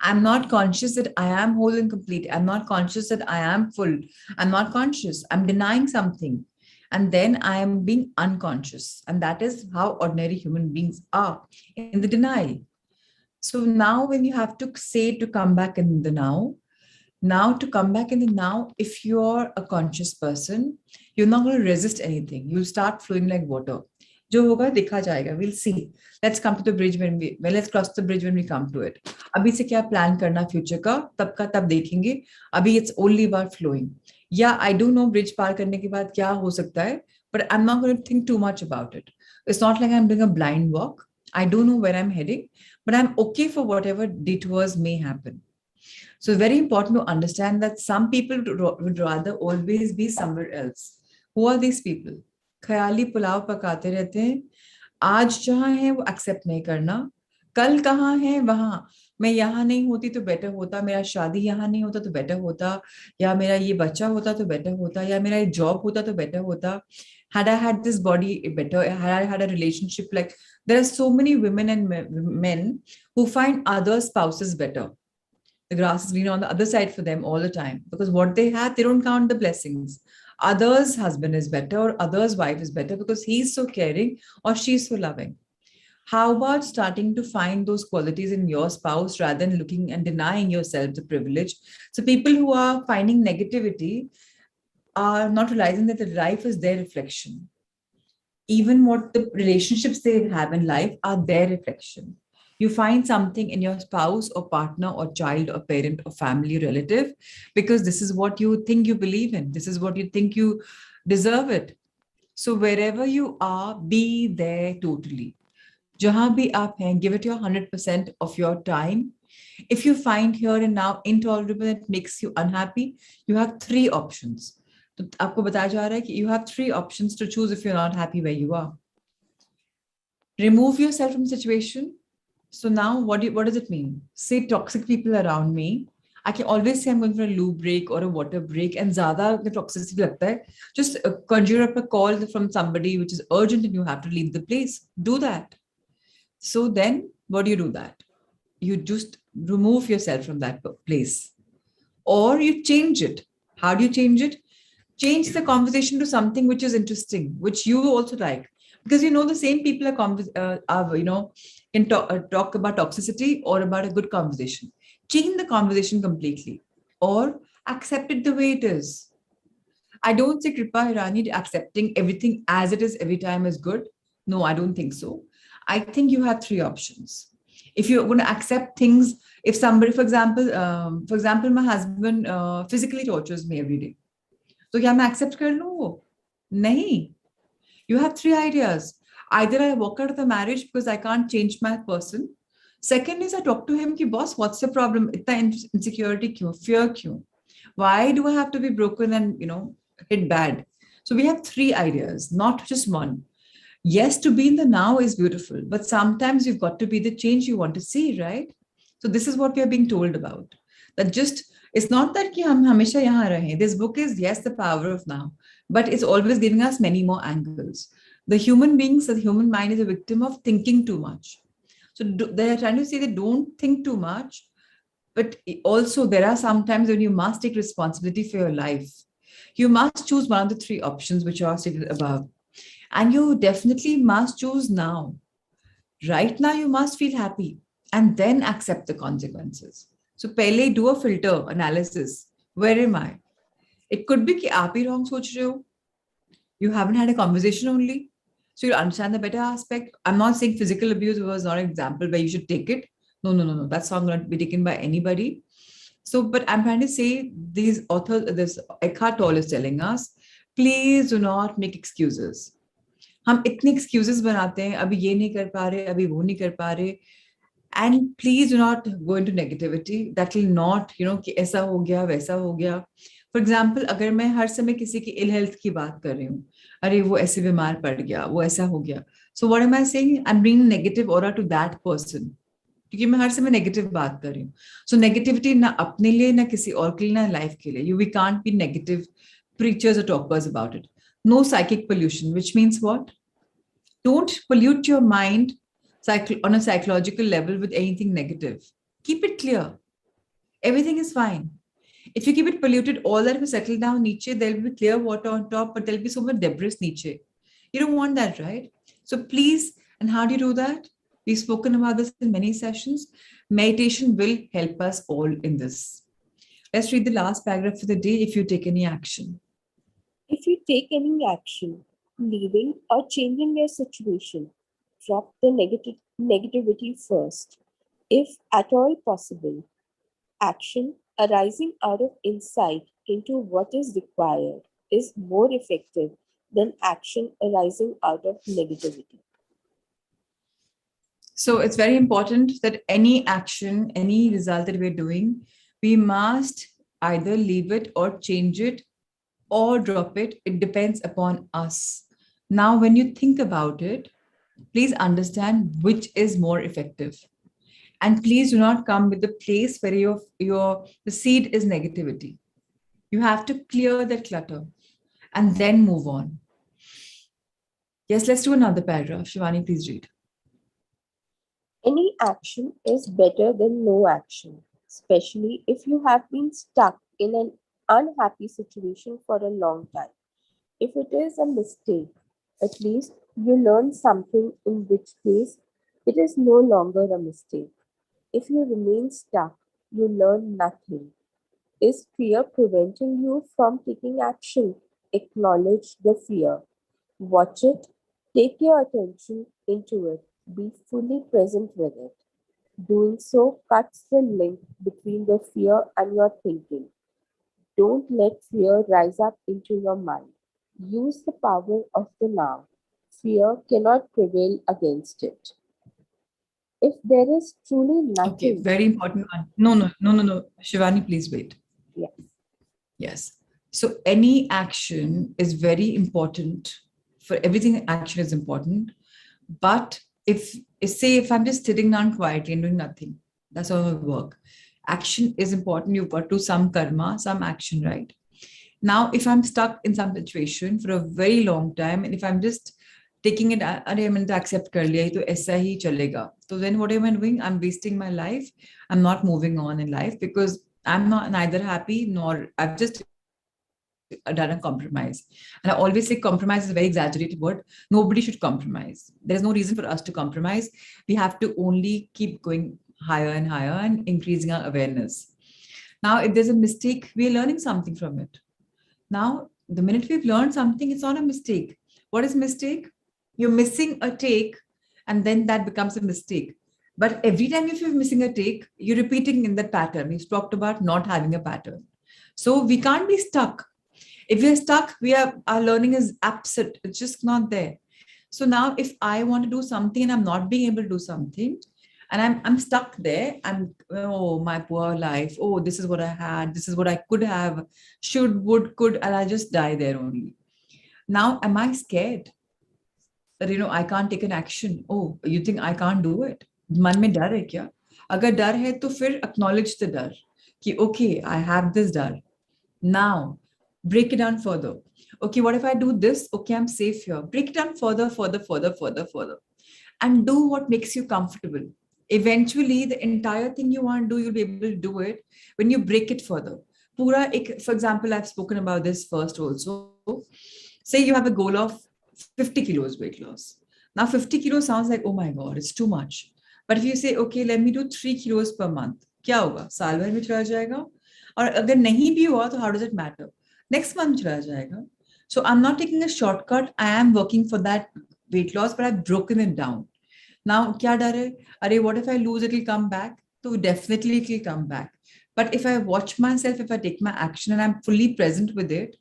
I'm not conscious that I am whole and complete. I'm not conscious that I am full. I'm not conscious. I'm denying something. And then I am being unconscious. And that is how ordinary human beings are in the denial. So now, when you have to say to come back in the now to come back in the now, if you're a conscious person, you're not going to resist anything. You'll start flowing like water. जो होगा देखा जाएगा. We'll see. Let's come to the bridge let's cross the bridge when we come to it. अभी से क्या plan करना future का तब देखेंगे. अभी it's only about flowing. Yeah, I do know bridge पार करने के बाद क्या हो सकता है, but I'm not going to think too much about it. It's not like I'm doing a blind walk. I do know where I'm heading, but I'm okay for whatever detours may happen. So very important to understand that some people would rather always be somewhere else. Who are these people? ख्याली पुलाव पकाते रहते हैं. आज जहां है वो accept नहीं करना. कल कहाँ है वहां. मैं यहाँ नहीं होती तो बेटर होता. मेरा शादी यहाँ नहीं होता तो बेटर होता. या मेरा ये बच्चा होता तो बेटर होता. या मेरा ये जॉब होता तो बेटर होता. Had I had this body better, had I had a relationship like, there are so many women and men who find other spouses better. The grass is green on the other side for them all the time, because what they have, they don't count the blessings. Others' husband is better, or others' wife is better because he's so caring or she's so loving. How about starting to find those qualities in your spouse rather than looking and denying yourself the privilege? So people who are finding negativity are not realizing that the life is their reflection. Even what the relationships they have in life are their reflection. You find something in your spouse or partner or child or parent or family relative because this is what you think you believe in. This is what you think you deserve it. So wherever you are, be there totally. Jahan bhi aap hain, give it your 100% of your time. If you find here and now intolerable that makes you unhappy, you have three options. तो आपको बताया जा रहा है कि you have three options to choose if you're not happy where you are. Remove yourself from the situation. So now what does it mean? Say toxic people around me. I can always say I'm going for a loo break or a water break, and ज़्यादा the toxicity लगता है. Just conjure up a call from somebody which is urgent and you have to leave the place. Do that. So then what do that? You just remove yourself from that place. Or you change it. How do you change it? Change the conversation to something which is interesting, which you also like. Because the same people can talk about toxicity or about a good conversation. Change the conversation completely or accept it the way it is. I don't say Kripa Hirani accepting everything as it is every time is good. No, I don't think so. I think you have three options. If you're going to accept things, if somebody, for example, my husband physically tortures me every day. तो क्या मैं accept कर लूँ वो? नहीं. You have three ideas. Either I walk out of the marriage because I can't change my person. Second is I talk to him कि boss, what's the problem? इतना insecurity क्यों? Fear क्यों? Why do I have to be broken and hit bad? So we have three ideas, not just one. Yes, to be in the now is beautiful, but sometimes you've got to be the change you want to see, right? So this is what we are being told about. That just it's not that कि हम हमेशा यहाँ रहे. This book is, yes, the power of now, but it's always giving us many more angles. The human mind is a victim of thinking too much. So they are trying to say that don't think too much, but also there are some times when you must take responsibility for your life. You must choose one of the three options which are stated above. And you definitely must choose now. Right now, you must feel happy and then accept the consequences. So, pehle do a filter analysis. Where am I? It could be कि आप ही wrong सोच रहे हो. You haven't had a conversation only. So you'll understand the better aspect. I'm not saying physical abuse was not an example where you should take it. No, no, no, no. That's not going to be taken by anybody. So, but I'm trying to say these authors, this Eckhart Tolle is telling us, please do not make excuses. हम इतने excuses बनाते हैं, अभी ये नहीं कर पा रहे, अभी वो नहीं कर पा रहे. And please do not go into negativity. That will not, कि ऐसा हो गया, वैसा हो गया. फॉर एग्जाम्पल, अगर मैं हर समय किसी की इल हेल्थ की बात कर रही हूँ, अरे वो ऐसे बीमार पड़ गया, वो ऐसा हो गया, so what am I saying, I am bringing negative aura to that person, क्योंकि मैं हर समय नेगेटिव बात कर रही हूँ. सो नेगेटिविटी ना अपने लिए, ना किसी और के लिए, ना लाइफ के लिए. We can't be negative preachers or talkers about it. No psychic pollution, which means what? Don't pollute your mind on a psychological level with anything negative. Keep it clear. Everything is fine. If you keep it polluted, all that will settle down niche. There'll be clear water on top, but there'll be so much debris niche. You don't want that, right? So please, and how do you do that? We've spoken about this in many sessions. Meditation will help us all in this. Let's read the last paragraph for the day. If you take any action. If you take any action, leaving or changing your situation, drop the negativity first. If at all possible, action arising out of insight into what is required is more effective than action arising out of negativity. So it's very important that any action, any result that we're doing, we must either leave it or change it or drop it. It depends upon us. Now, when you think about it, please understand which is more effective. And please do not come with the place where the seed is negativity. You have to clear that clutter and then move on. Yes, let's do another paragraph. Shivani, please read. Any action is better than no action, especially if you have been stuck in an unhappy situation for a long time. If it is a mistake, at least you learn something, in which case it is no longer a mistake. If you remain stuck, you learn nothing. Is fear preventing you from taking action? Acknowledge the fear. Watch it. Take your attention into it. Be fully present with it. Doing so cuts the link between the fear and your thinking. Don't let fear rise up into your mind. Use the power of the now. Fear cannot prevail against it. If there is truly nothing. Okay, very important one. No. Shivani, please wait. Yes. Yes. So any action is very important. For everything, action is important. But if I'm just sitting down quietly and doing nothing, that's all work. Action is important. You've got to do some karma, some action, right? Now, if I'm stuck in some situation for a very long time, and if I'm just taking it, अरे मैंने तो accept कर लिया, तो ऐसा ही चलेगा. So then what am I doing? I'm wasting my life. I'm not moving on in life because I'm not neither happy nor I've just done a compromise. And I always say compromise is a very exaggerated word. Nobody should compromise. There's no reason for us to compromise. We have to only keep going higher and higher and increasing our awareness. Now, if there's a mistake, we're learning something from it. Now, the minute we've learned something, it's not a mistake. What is mistake? You're missing a take, and then that becomes a mistake. But every time if you're missing a take, you're repeating in that pattern. We've talked about not having a pattern. So we can't be stuck. If we're stuck, our learning is absent. It's just not there. So now if I want to do something and I'm not being able to do something, and I'm stuck there, oh, my poor life. Oh, this is what I had. This is what I could have, should, would, could, and I just die there only. Now, am I scared that, I can't take an action? Oh, you think I can't do it? मन में डर है क्या? अगर डर है तो फिर acknowledge the डर कि okay, I have this डर. Now, break it down further. Okay, what if I do this? Okay, I'm safe here. Break it down further. And do what makes you comfortable. Eventually, the entire thing you want to do, you'll be able to do it when you break it further. पूरा एक, for example, I've spoken about this first also. Say you have a goal of 50 kilos weight loss. Now 50 kilos sounds like, oh my God, it's too much. But if you say, okay, let me do 3 kilos per month, क्या होगा? साल भर में चला जाएगा. और अगर नहीं भी हुआ तो how does it matter? Next month चला जाएगा. So I'm not taking a shortcut. I am working for that weight loss, but I've broken it down. Now क्या डर है? अरे what if I lose, it will come back? So definitely it will come back. But if I watch myself, if I take my action and I'm fully present with it,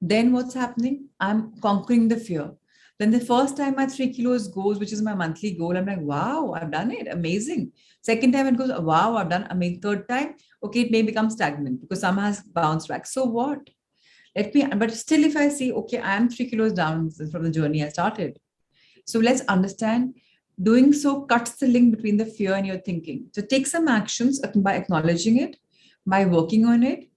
then what's happening? I'm conquering the fear. Then the first time my 3 kilos goes, which is my monthly goal, I'm like, wow, I've done it. Amazing. Second time it goes, wow, I've done. I mean, third time, okay, it may become stagnant because some has bounced back. So what? Let me, but still, if I see, okay, I am 3 kilos down from the journey I started. So let's understand doing so cuts the link between the fear and your thinking. So take some actions by acknowledging it, by working on it.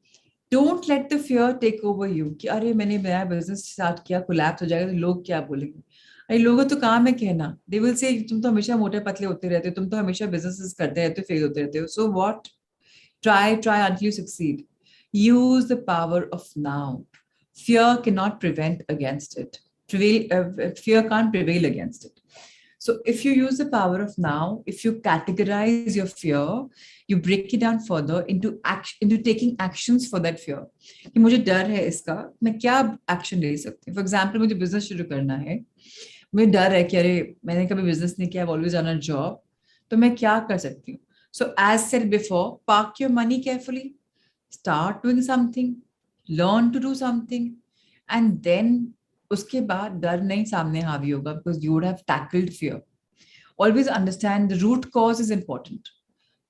Don't let the fear take over you. कि अरे मैंने नया business start किया, collapse हो जाएगा तो लोग क्या बोलेंगे? अरे लोगों तो काम है कहना. They will say तुम तो हमेशा मोटे पतले होते रहते हो, तुम तो हमेशा बिजनेसेस करते रहते हो, फेल होते रहते हो. So what? Try until you succeed. Use the power of now. Fear cannot prevent against it. Fear can't prevail against it. So if you use the power of now, if you categorize your fear, you break it down further into action, into taking actions for that fear. कि मुझे डर है इसका, मैं क्या action ले सकती हूँ? फॉर एग्जाम्पल मुझे बिजनेस शुरू करना है, मुझे डर है कि अरे मैंने कभी बिजनेस नहीं किया, ऑलवेज ऑन अ जॉब, तो मैं क्या कर सकती हूँ? So as said before, park your money carefully, start doing something, learn to do something, and then उसके बाद डर नहीं सामने हावी होगा because you would have tackled fear. Always understand the root cause is important.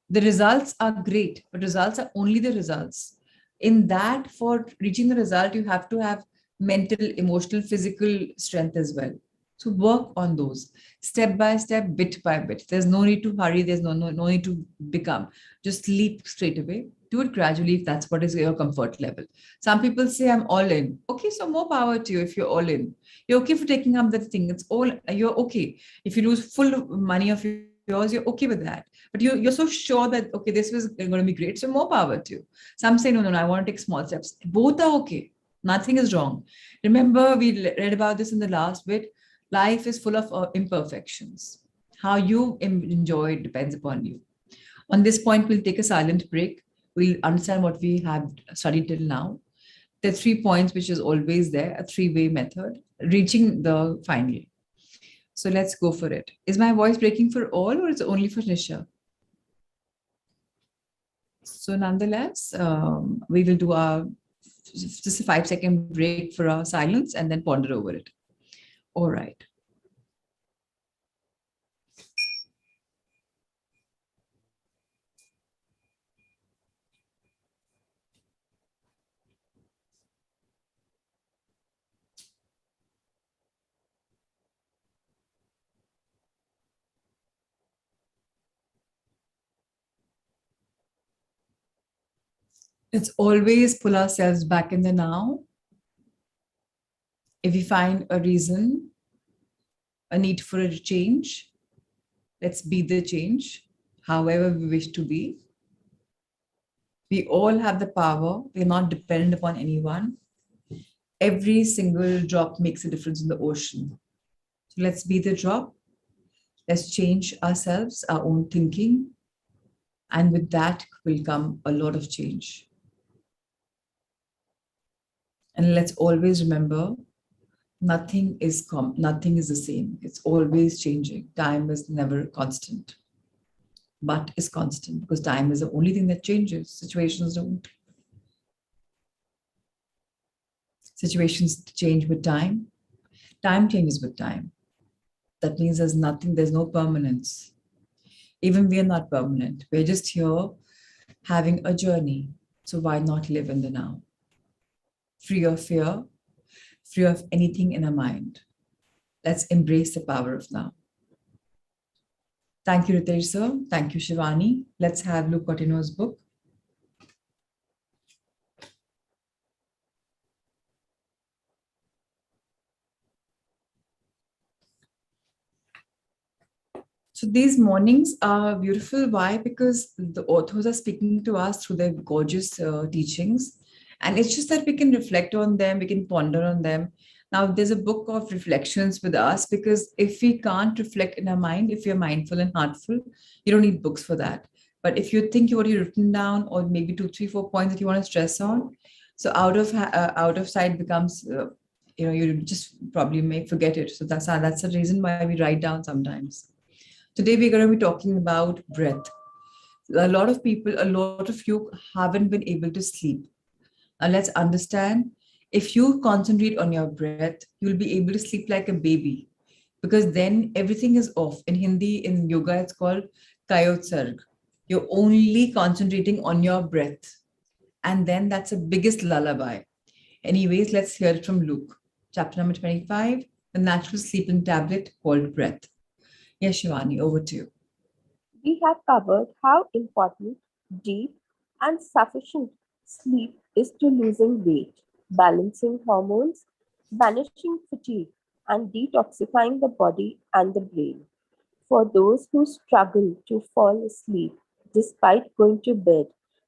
The results are great, but results are only the results. In that, for reaching the result, you have to have mental, emotional, physical strength as well. So work on those step by step, bit by bit. There's no need to hurry. There's no need to become. Just leap straight away. Do it gradually if that's what is your comfort level. Some people say, I'm all in. Okay, so more power to you if you're all in. You're okay for taking up that thing. It's all, you're okay. If you lose full money of yours, you're okay with that. But you're so sure that, okay, this was going to be great. So more power to you. Some say, no, I want to take small steps. Both are okay. Nothing is wrong. Remember, we read about this in the last bit. Life is full of imperfections. How you enjoy it depends upon you. On this point, we'll take a silent break. We'll understand what we have studied till now. The 3 points, which is always there, a 3-way method, reaching the final. So let's go for it. Is my voice breaking for all or is it only for Nisha? So nonetheless, we will do just a 5-second break for our silence and then ponder over it. All right. Let's always pull ourselves back in the now. If we find a reason, a need for a change, let's be the change, however we wish to be. We all have the power. We're not dependent upon anyone. Every single drop makes a difference in the ocean. So let's be the drop. Let's change ourselves, our own thinking. And with that will come a lot of change. And let's always remember, nothing is the same. It's always changing. Time is never constant, but is constant because time is the only thing that changes. Situations don't. Situations change with time. Time changes with time. That means there's no permanence. Even we are not permanent. We're just here having a journey. So why not live in the now? Free of fear, free of anything in our mind. Let's embrace the power of now. Thank you, Ritesh sir. Thank you, Shivani. Let's have Luke Cotino's book. So these mornings are beautiful. Why? Because the authors are speaking to us through their gorgeous teachings. And it's just that we can reflect on them, we can ponder on them. Now, there's a book of reflections with us because if we can't reflect in our mind, if you're mindful and heartful, you don't need books for that. But if you think you what you've written down, or maybe two, three, 4 points that you want to stress on, so out of sight becomes, you just probably may forget it. So that's the reason why we write down sometimes. Today we're going to be talking about breath. A lot of people, a lot of you haven't been able to sleep. Let's understand, if you concentrate on your breath, you'll be able to sleep like a baby because then everything is off. In Hindi, in yoga, it's called Kayotsarg. You're only concentrating on your breath. And then that's the biggest lullaby. Anyways, let's hear it from Luke, chapter number 25, the natural sleeping tablet called breath. Yes, Shivani, over to you. We have covered how important deep and sufficient sleep is to losing weight, balancing hormones, banishing fatigue, and detoxifying the body and the brain. For those who struggle to fall asleep despite going to bed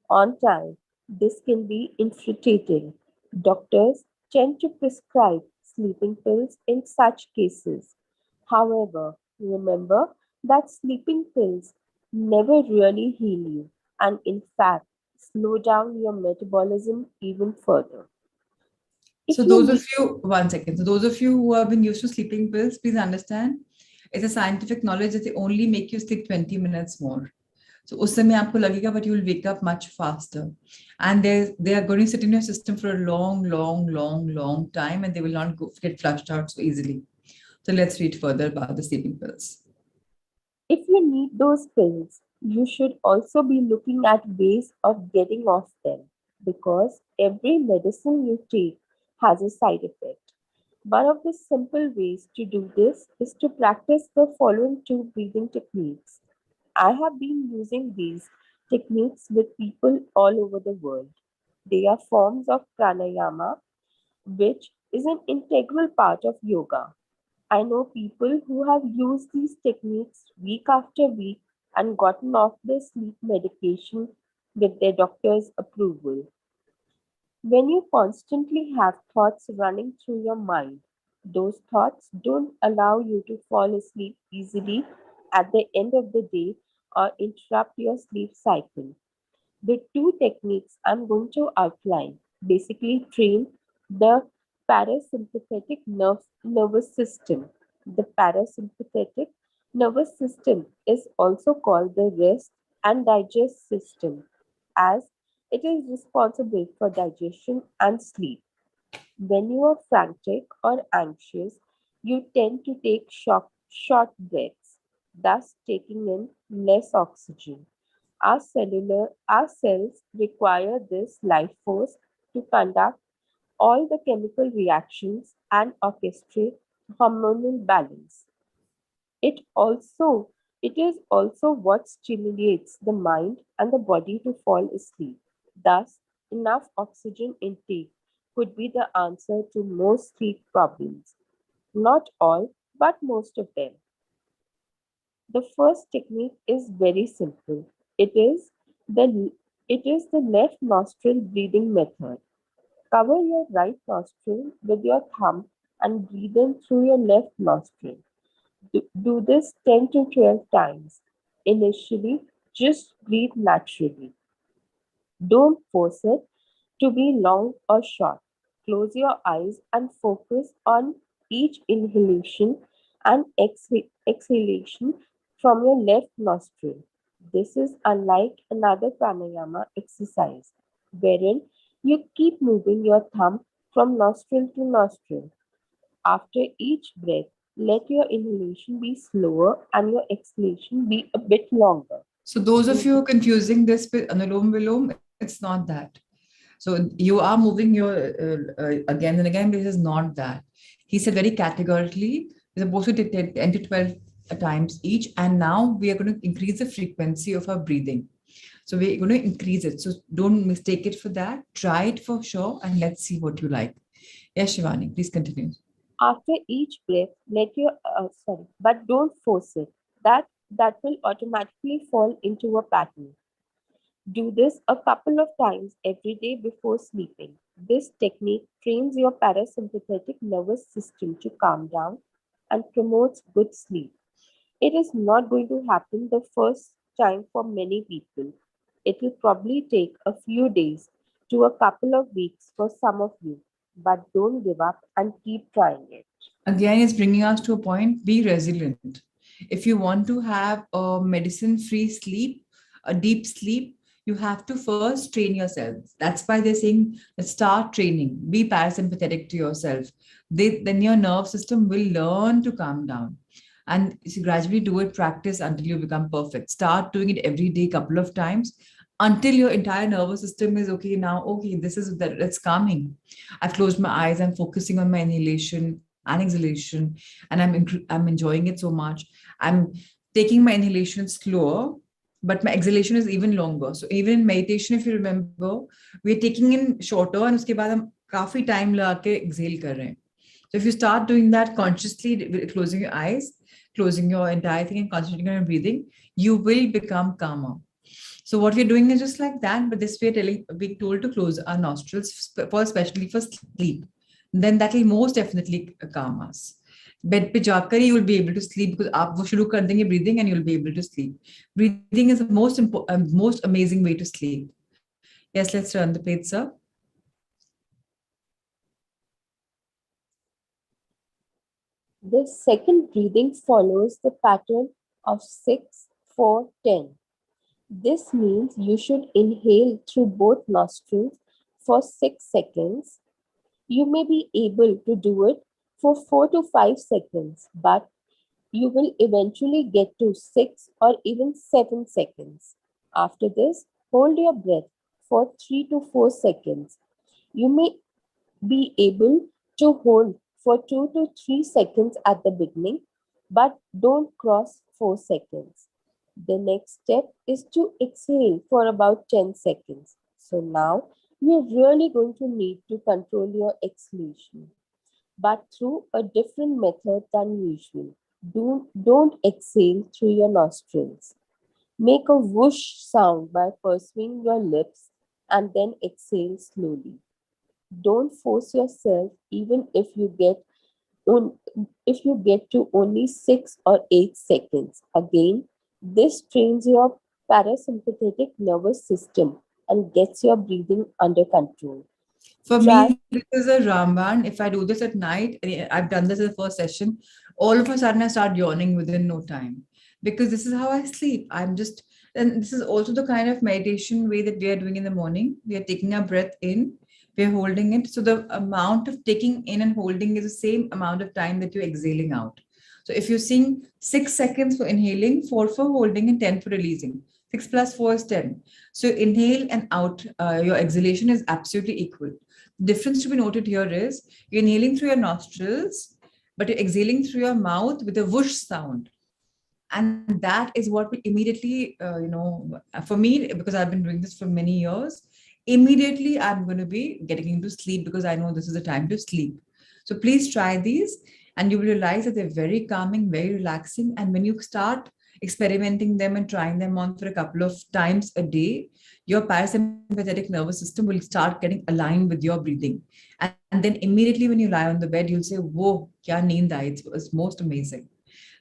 on time, this can be infuriating. Doctors tend to prescribe sleeping pills in such cases. However, remember that sleeping pills never really heal you and, in fact, slow down your metabolism even further. So If you those of need you, one second. So those of you who have been used to sleeping pills, please understand, it's a scientific knowledge that they only make you sleep 20 minutes more. So उस समय आपको लगेगा, but you will wake up much faster. And they are going to sit in your system for a long, long, long, long time, and they will not get flushed out so easily. So let's read further about the sleeping pills. If you need those pills, you should also be looking at ways of getting off them because every medicine you take has a side effect. One of the simple ways to do this is to practice the following two breathing techniques. I have been using these techniques with people all over the world. They are forms of pranayama, which is an integral part of yoga. I know people who have used these techniques week after week and gotten off their sleep medication with their doctor's approval. When you constantly have thoughts running through your mind, those thoughts don't allow you to fall asleep easily at the end of the day or interrupt your sleep cycle. The two techniques I'm going to outline basically train the nervous system. The parasympathetic nervous system is also called the rest and digest system, as it is responsible for digestion and sleep. When you are frantic or anxious, you tend to take short breaths, thus taking in less oxygen. Our cells require this life force to conduct all the chemical reactions and orchestrate hormonal balance. It also it is also what stimulates the mind and the body to fall asleep. Thus, enough oxygen intake could be the answer to most sleep problems. Not all, but most of them. The first technique is very simple. It is the it is the left nostril breathing method. Cover your right nostril with your thumb and breathe in through your left nostril. Do this 10 to 12 times. Initially, just breathe naturally. Don't force it to be long or short. Close your eyes and focus on each inhalation and exhalation from your left nostril. This is unlike another pranayama exercise, wherein you keep moving your thumb from nostril to nostril. After each breath, let your inhalation be slower and your exhalation be a bit longer. So those of you confusing this with Anulom Vilom, it's not that. So you are moving your again and again, but it is not that. He said very categorically, we're supposed to take 10 to 12 times each. And now we are going to increase the frequency of our breathing. So we're going to increase it. So don't mistake it for that. Try it for sure and let's see what you like. Yes, Shivani, please continue. After each breath, but don't force it. That will automatically fall into a pattern. Do this a couple of times every day before sleeping. This technique trains your parasympathetic nervous system to calm down and promotes good sleep. It is not going to happen the first time for many people. It will probably take a few days to a couple of weeks for some of you, but don't give up and keep trying it. Again, it's bringing us to a point: be resilient. If you want to have a medicine free sleep, a deep sleep, you have to first train yourself. That's why they're saying that start training, be parasympathetic to yourself. Then your nerve system will learn to calm down. And you gradually do it, practice until you become perfect. Start doing it every day, couple of times, until your entire nervous system is okay. Now, okay, this is that, it's calming. I've closed my eyes, I'm focusing on my inhalation and exhalation, and I'm enjoying it so much. I'm taking my inhalation slower, but my exhalation is even longer. So even in meditation, if you remember, we're taking in shorter and उसके बाद हम काफी time लगा के exhale कर रहे हैं. So if you start doing that consciously, closing your eyes, closing your entire thing and concentrating on your breathing, you will become calmer. So what we're doing is just like that, but this we're being told to close our nostrils for especially for sleep. Then that will most definitely calm us. Bed pe jaakar you will be able to sleep because aap wo shuru kar denge breathing and you'll be able to sleep. Breathing is the most amazing way to sleep. Yes, let's turn the page, sir. The second breathing follows the pattern of 6, 4, 10. This means you should inhale through both nostrils for 6 seconds. You may be able to do it for 4 to 5 seconds, but you will eventually get to 6 or even 7 seconds. After this, hold your breath for 3 to 4 seconds. You may be able to hold for 2 to 3 seconds at the beginning, but don't cross 4 seconds. The next step is to exhale for about 10 seconds. So now you're really going to need to control your exhalation, but through a different method than usual. Don't exhale through your nostrils. Make a whoosh sound by pursuing your lips and then exhale slowly. Don't force yourself even on, if you get to only 6 or 8 seconds. Again, this trains your parasympathetic nervous system and gets your breathing under control. For Try. me, this is a Ramban. If I do this at night, I've done this in the first session, all of a sudden I start yawning within no time because this is how I sleep. And this is also the kind of meditation way that we are doing in the morning. We are taking our breath in, we are holding it. So the amount of taking in and holding is the same amount of time that you're exhaling out. So if you're seeing 6 seconds for inhaling, 4 for holding, and 10 for releasing, 6 plus 4 is 10. So inhale and out, your exhalation is absolutely equal. The difference to be noted here is you're inhaling through your nostrils, but you're exhaling through your mouth with a whoosh sound. And that is what will immediately, for me, because I've been doing this for many years, immediately I'm going to be getting into sleep because I know this is the time to sleep. So please try these and you will realize that they're very calming, very relaxing. And when you start experimenting them and trying them on for a couple of times a day, your parasympathetic nervous system will start getting aligned with your breathing. And then immediately when you lie on the bed, you'll say, whoa, kya neend aayi. It's most amazing.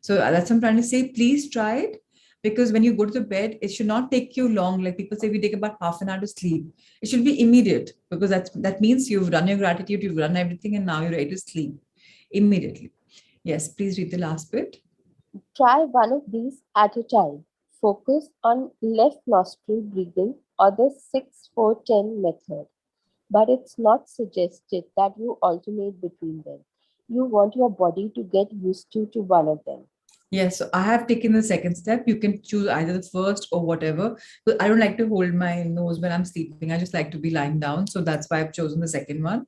So that's what I'm trying to say. Please try it because when you go to the bed, it should not take you long. Like people say, we take about half an hour to sleep. It should be immediate because that means you've done your gratitude, you've done everything, and now you're ready to sleep immediately. Yes, please read the last bit. Try one of these at a time. Focus on left nostril breathing or the 6-4-10 method, but it's not suggested that you alternate between them. You want your body to get used to one of them. Yes, so I have taken the second step. You can choose either the first or whatever. But I don't like to hold my nose when I'm sleeping. I just like to be lying down. So that's why I've chosen the second one.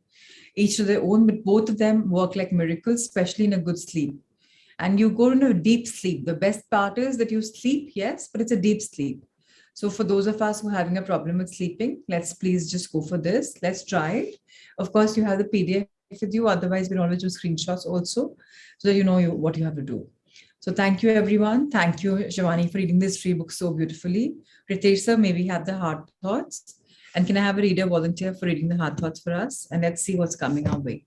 Each to their own, but both of them work like miracles, especially in a good sleep. And you go into a deep sleep. The best part is that you sleep, yes, but it's a deep sleep. So for those of us who are having a problem with sleeping, let's please just go for this. Let's try it. Of course, you have the PDF with you. Otherwise, we'll always do screenshots also so that you know what you have to do. So thank you, everyone. Thank you, Shivani, for reading this free book so beautifully. Ritesh sir, may we have the heart thoughts? And can I have a reader volunteer for reading the heart thoughts for us? And let's see what's coming our way.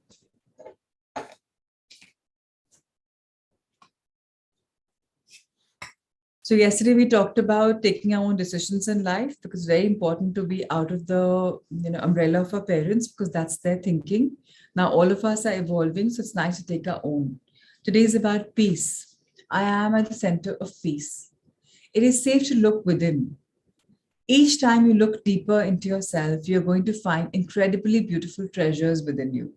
So yesterday we talked about taking our own decisions in life because it's very important to be out of the umbrella of our parents because that's their thinking. Now all of us are evolving, so it's nice to take our own. Today is about peace. I am at the center of peace. It is safe to look within. Each time you look deeper into yourself, you're going to find incredibly beautiful treasures within you.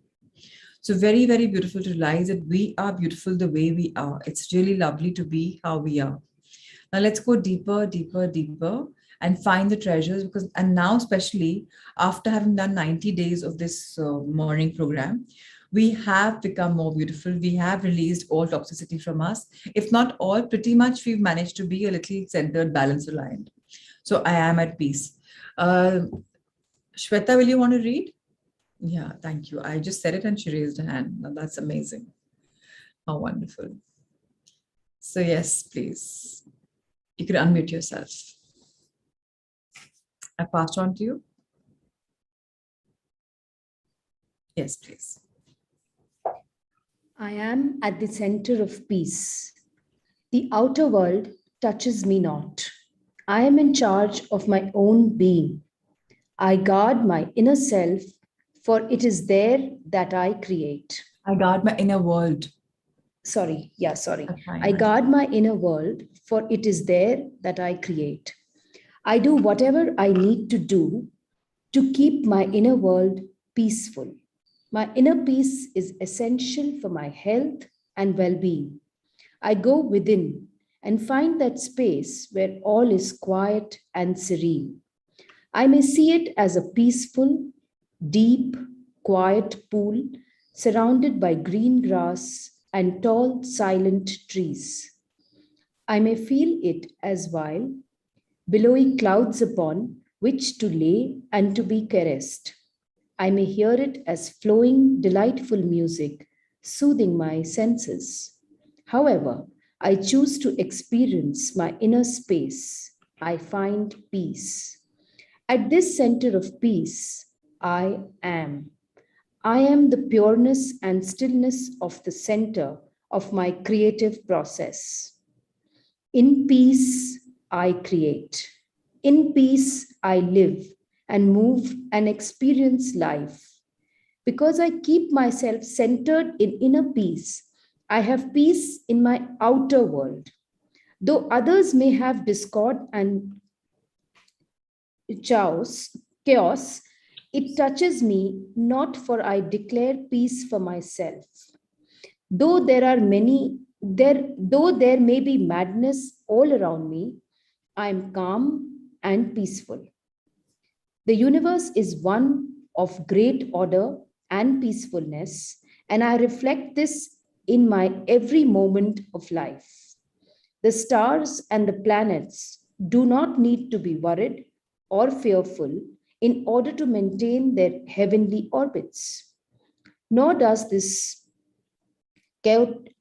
So very, very beautiful to realize that we are beautiful the way we are. It's really lovely to be how we are. Now let's go deeper, deeper, deeper and find the treasures because, and now especially after having done 90 days of this morning program, we have become more beautiful. We have released all toxicity from us. If not all, pretty much we've managed to be a little centered, balanced, aligned. So I am at peace. Shweta, will you want to read? Yeah, thank you. I just said it and she raised her hand. Now that's amazing. How wonderful. So yes, please. You could unmute yourself. I passed on to you. Yes, please. I am at the center of peace. The outer world touches me not. I am in charge of my own being. I guard my inner self, for it is there that I create. I guard my inner world. Sorry. Fine. I guard my inner world, for it is there that I create. I do whatever I need to do to keep my inner world peaceful. My inner peace is essential for my health and well being. I go within and find that space where all is quiet and serene. I may see it as a peaceful, deep, quiet pool surrounded by green grass and tall, silent trees. I may feel it as while billowy clouds upon which to lay and to be caressed. I may hear it as flowing, delightful music, soothing my senses. However, I choose to experience my inner space. I find peace. At this center of peace, I am. I am the pureness and stillness of the center of my creative process. In peace, I create. In peace, I live and move and experience life. Because I keep myself centered in inner peace, I have peace in my outer world. Though others may have discord and chaos, it touches me not, for I declare peace for myself. Though though there may be madness all around me, I am calm and peaceful. The universe is one of great order and peacefulness, and I reflect this in my every moment of life. The stars and the planets do not need to be worried or fearful in order to maintain their heavenly orbits. Nor does this chaotic,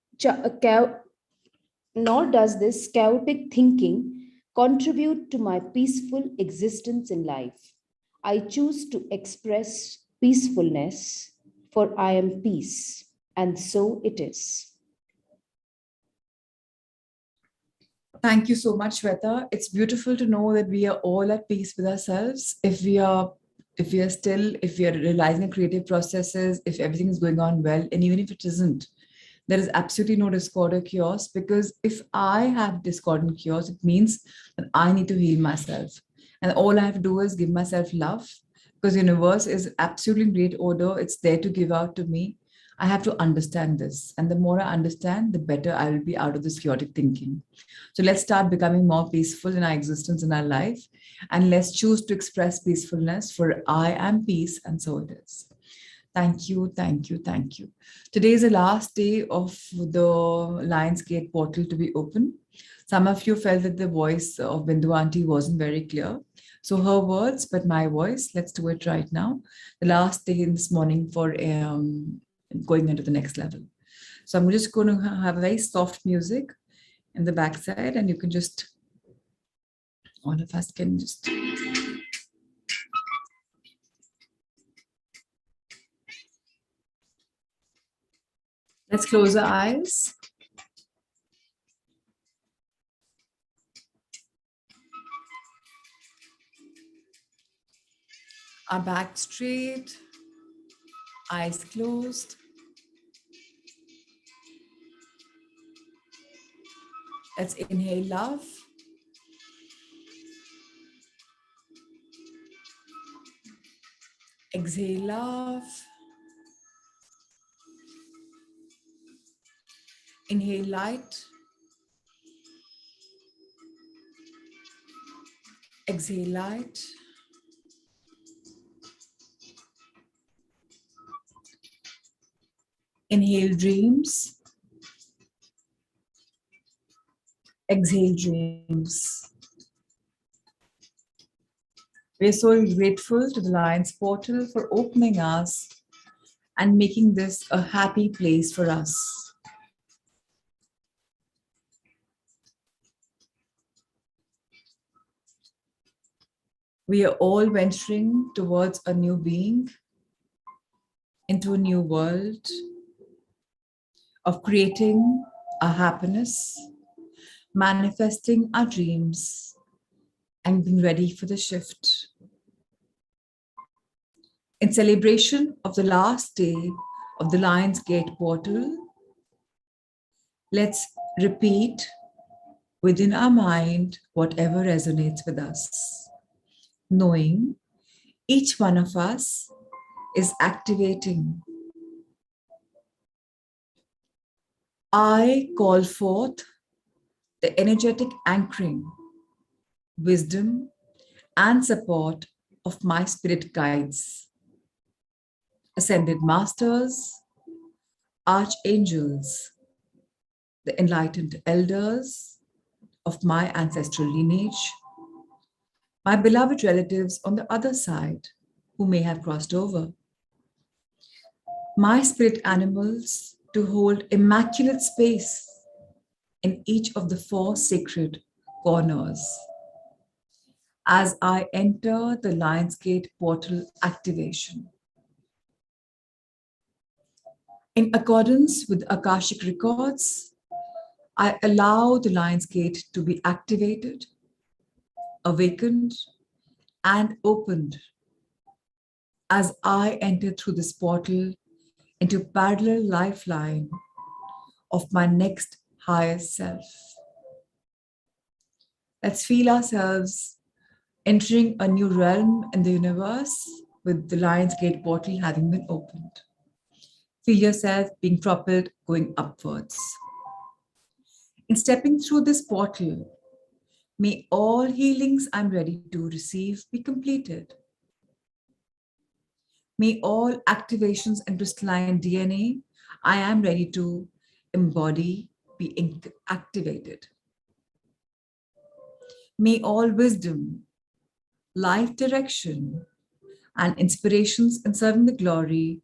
nor does this chaotic thinking contribute to my peaceful existence in life. I choose to express peacefulness, for I am peace, and so it is. Thank you so much, Shweta. It's beautiful to know that we are all at peace with ourselves. If we are realizing the creative processes, if everything is going on well, and even if it isn't, there is absolutely no discord or chaos because if I have discord and chaos, it means that I need to heal myself. And all I have to do is give myself love because the universe is absolutely in great order. It's there to give out to me. I have to understand this. And the more I understand, the better I will be out of this chaotic thinking. So let's start becoming more peaceful in our existence, in our life. And let's choose to express peacefulness for I am peace. And so it is. Thank you, thank you, thank you. Today is the last day of the Lionsgate portal to be open. Some of you felt that the voice of Bindu Auntie wasn't very clear. So her words, but my voice, let's do it right now. The last day in this morning for going into the next level. So I'm just going to have a very soft music and the back side, and you can just, all of us can just. Let's close our eyes. Our back straight, eyes closed. Let's inhale love. Exhale love. Inhale light. Exhale light. Inhale dreams. Exhale dreams. We're so grateful to the Lion's Portal for opening us and making this a happy place for us. We are all venturing towards a new being, into a new world of creating our happiness, manifesting our dreams, and being ready for the shift. In celebration of the last day of the Lion's Gate portal, let's repeat within our mind whatever resonates with us, knowing each one of us is activating. I call forth the energetic anchoring, wisdom, and support of my spirit guides, ascended masters, archangels, the enlightened elders of my ancestral lineage, my beloved relatives on the other side who may have crossed over, my spirit animals to hold immaculate space in each of the 4 sacred corners as I enter the Lion's Gate portal activation. In accordance with Akashic records, I allow the Lion's Gate to be activated, awakened, and opened as I enter through this portal into parallel lifeline of my next higher self. Let's feel ourselves entering a new realm in the universe with the Lion's Gate portal having been opened. Feel yourself being propelled, going upwards. In stepping through this portal, may all healings I'm ready to receive be completed. May all activations and crystalline DNA I am ready to embody be activated. May all wisdom, life direction, and inspirations in serving the glory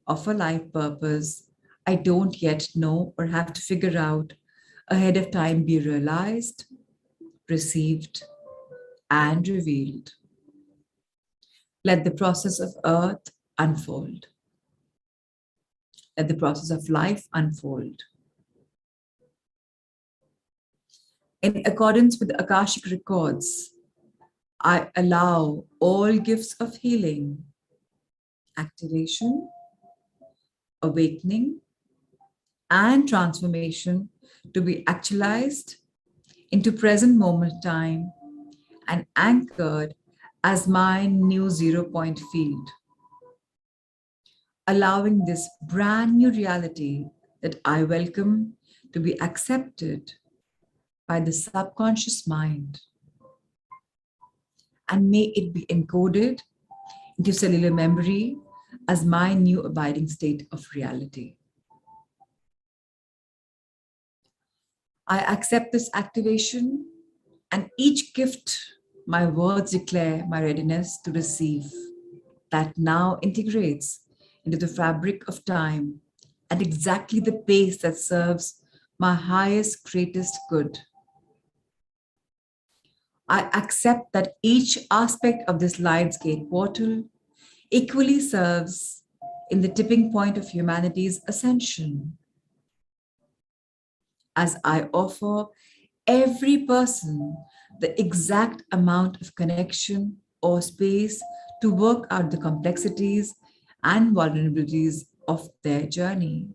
of a life purpose I don't yet know or have to figure out ahead of time be realized, received, and revealed. Let the process of earth unfold. Let the process of life unfold. In accordance with the Akashic records, I allow all gifts of healing, activation, awakening, and transformation to be actualized into present moment time and anchored as my new 0 point field, allowing this brand new reality that I welcome to be accepted by the subconscious mind. And may it be encoded into cellular memory as my new abiding state of reality. I accept this activation and each gift my words declare my readiness to receive that now integrates into the fabric of time at exactly the pace that serves my highest, greatest good. I accept that each aspect of this Lion's Gate portal equally serves in the tipping point of humanity's ascension, as I offer every person the exact amount of connection or space to work out the complexities and vulnerabilities of their journey.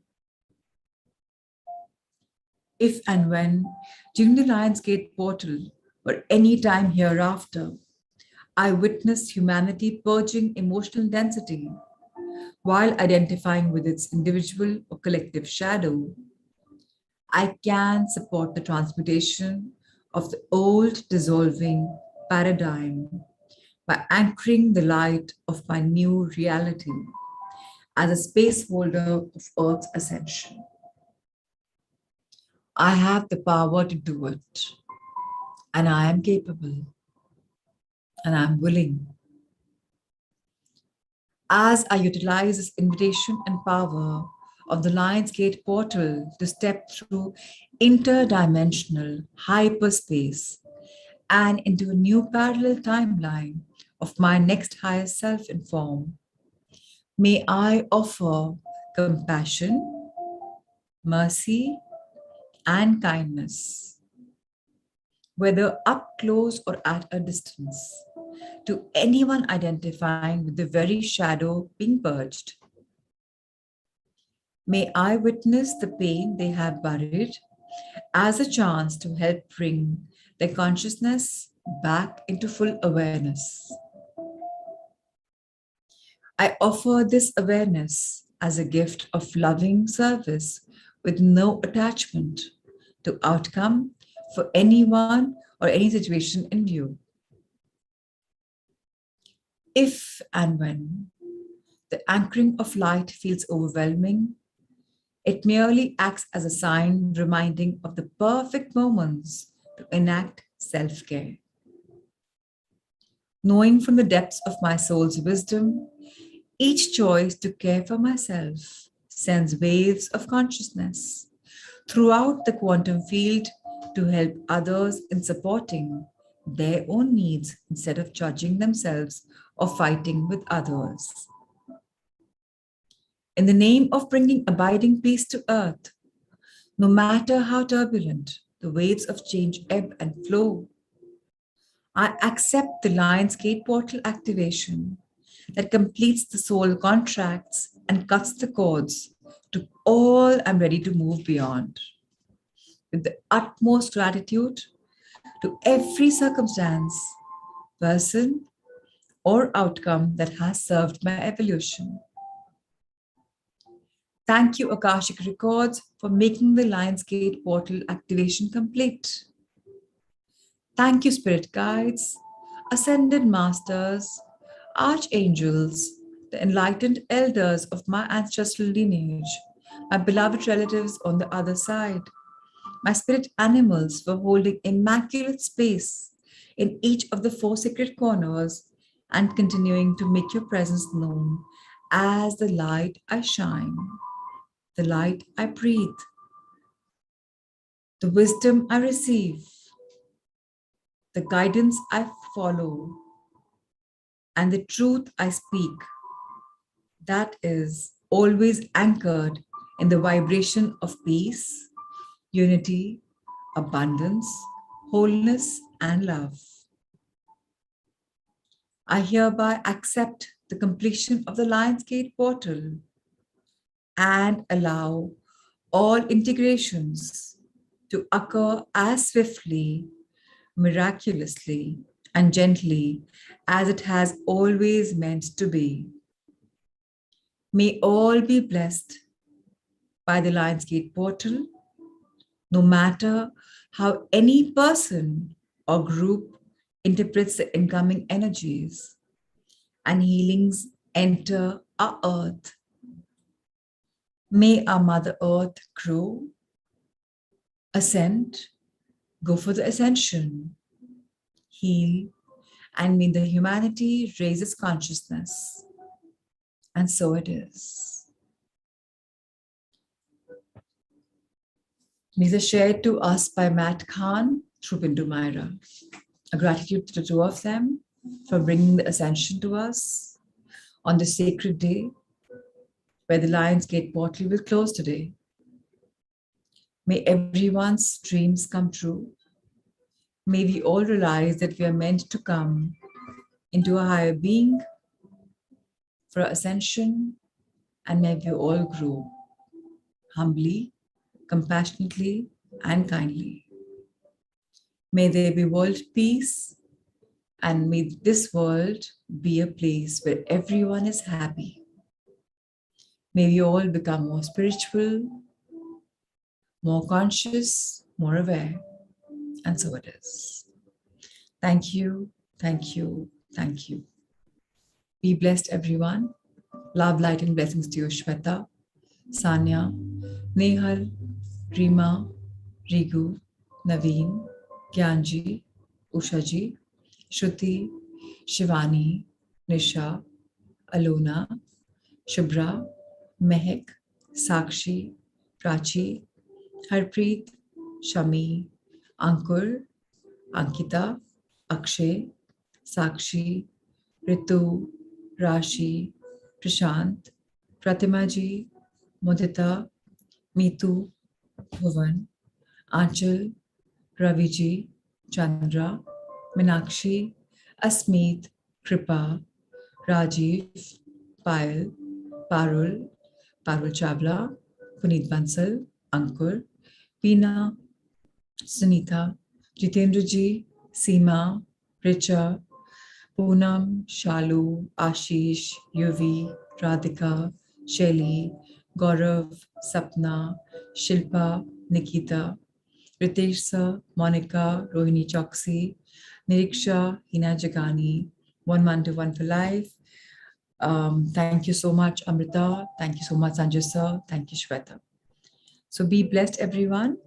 If and when, during the Lionsgate portal or any time hereafter, I witness humanity purging emotional density while identifying with its individual or collective shadow, I can support the transmutation of the old dissolving paradigm by anchoring the light of my new reality as a space holder of Earth's ascension. I have the power to do it, and I am capable, and I'm willing. As I utilize this invitation and power of the Lionsgate portal to step through interdimensional hyperspace and into a new parallel timeline of my next highest self in form, may I offer compassion, mercy, and kindness, whether up close or at a distance, to anyone identifying with the very shadow being purged. May I witness the pain they have buried as a chance to help bring their consciousness back into full awareness. I offer this awareness as a gift of loving service with no attachment to outcome for anyone or any situation in view. If and when the anchoring of light feels overwhelming, it merely acts as a sign reminding of the perfect moments to enact self-care. Knowing from the depths of my soul's wisdom, each choice to care for myself sends waves of consciousness throughout the quantum field to help others in supporting their own needs instead of judging themselves or fighting with others. In the name of bringing abiding peace to earth, no matter how turbulent the waves of change ebb and flow, I accept the Lionsgate portal activation that completes the soul contracts and cuts the cords to all I'm ready to move beyond. With the utmost gratitude to every circumstance, person, or outcome that has served my evolution. Thank you, Akashic Records, for making the Lionsgate portal activation complete. Thank you, Spirit Guides, Ascended Masters, Archangels, the enlightened elders of my ancestral lineage, my beloved relatives on the other side, my spirit animals for holding immaculate space in each of the 4 sacred corners and continuing to make your presence known as the light I shine, the light I breathe, the wisdom I receive, the guidance I follow, and the truth I speak that is always anchored in the vibration of peace, unity, abundance, wholeness, and love. I hereby accept the completion of the Lionsgate portal and allow all integrations to occur as swiftly, miraculously, and gently as it has always meant to be. May all be blessed by the Lionsgate portal, no matter how any person or group interprets the incoming energies, and healings enter our earth. May our Mother Earth grow, ascend, go for the ascension, heal, and may the humanity raise its consciousness. And so it is. These are shared to us by Matt Khan through Bindu Myra. A gratitude to the two of them for bringing the ascension to us on this sacred day where the Lion's Gate portal will close today. May everyone's dreams come true. May we all realize that we are meant to come into a higher being for ascension, and may we all grow humbly, compassionately, and kindly. May there be world peace, and may this world be a place where everyone is happy. May we all become more spiritual, more conscious, more aware, and so it is. Thank you, thank you, thank you. Be blessed, everyone. Love, light, and blessings to you, Shweta, Sanya, Nehal, Rima, Rigu, Naveen, Gyanji, Ushaji, Shruti, Shivani, Nisha, Alona, Shubhra, Mehak, Sakshi, Prachi, Harpreet, Shami, Ankur, Ankita, Akshay, Sakshi, Ritu, Rashi, Prashant, Pratimaji, Mudita, Meetu, Bhuvan, Anchal, Raviji, Chandra, Minakshi, Asmeet, Kripa, Rajiv, Payal, Parul, Parul Chawla, Puneet Bansal, Ankur, Peena, Sunita, Jitendra Ji, Seema, Richa, Poonam, Shalu, Ashish, Yuvi, Radhika, Shelly, Gaurav, Sapna, Shilpa, Nikita, Ritesh Sir, Monica, Rohini Choksi, Niriksha, Hina Jagani, One Man to One for Life. Thank you so much, Amrita. Thank you so much, Sanjay Sir. Thank you, Shweta. So be blessed, everyone.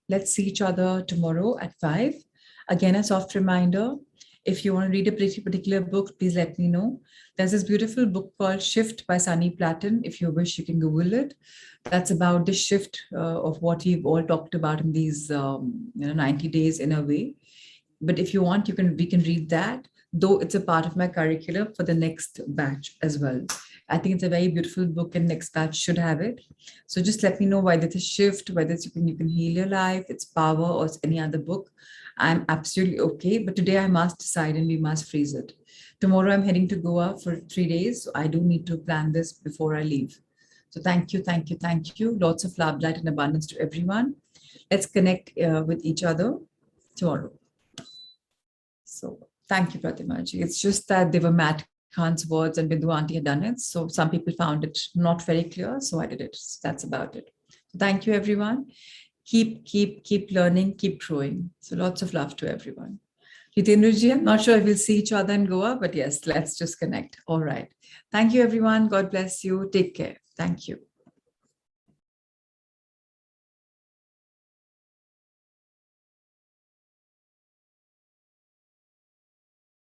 Let's see each other tomorrow at 5. Again, a soft reminder, if you want to read a particular book, please let me know. There's this beautiful book called Shift by Sunny Platten. If you wish, you can Google it. That's about the shift of what we've all talked about in these 90 days in a way. But if you want, we can read that, though it's a part of my curriculum for the next batch as well. I think it's a very beautiful book and next batch should have it. So just let me know whether it's a shift, whether it's you can heal your life, it's power, or it's any other book. I'm absolutely okay. But today I must decide and we must freeze it. Tomorrow I'm heading to Goa for 3 days. So I do need to plan this before I leave. So thank you, thank you, thank you. Lots of love, light, and abundance to everyone. Let's connect with each other tomorrow. So thank you, Pratimaji. It's just that they were Matt Khan's words and Bindu Auntie had done it. So some people found it not very clear. So I did it. So that's about it. So thank you, everyone. Keep learning, keep growing. So lots of love to everyone. Jitendraji, I'm not sure if we'll see each other in Goa, but yes, let's just connect. All right. Thank you, everyone. God bless you. Take care. Thank you.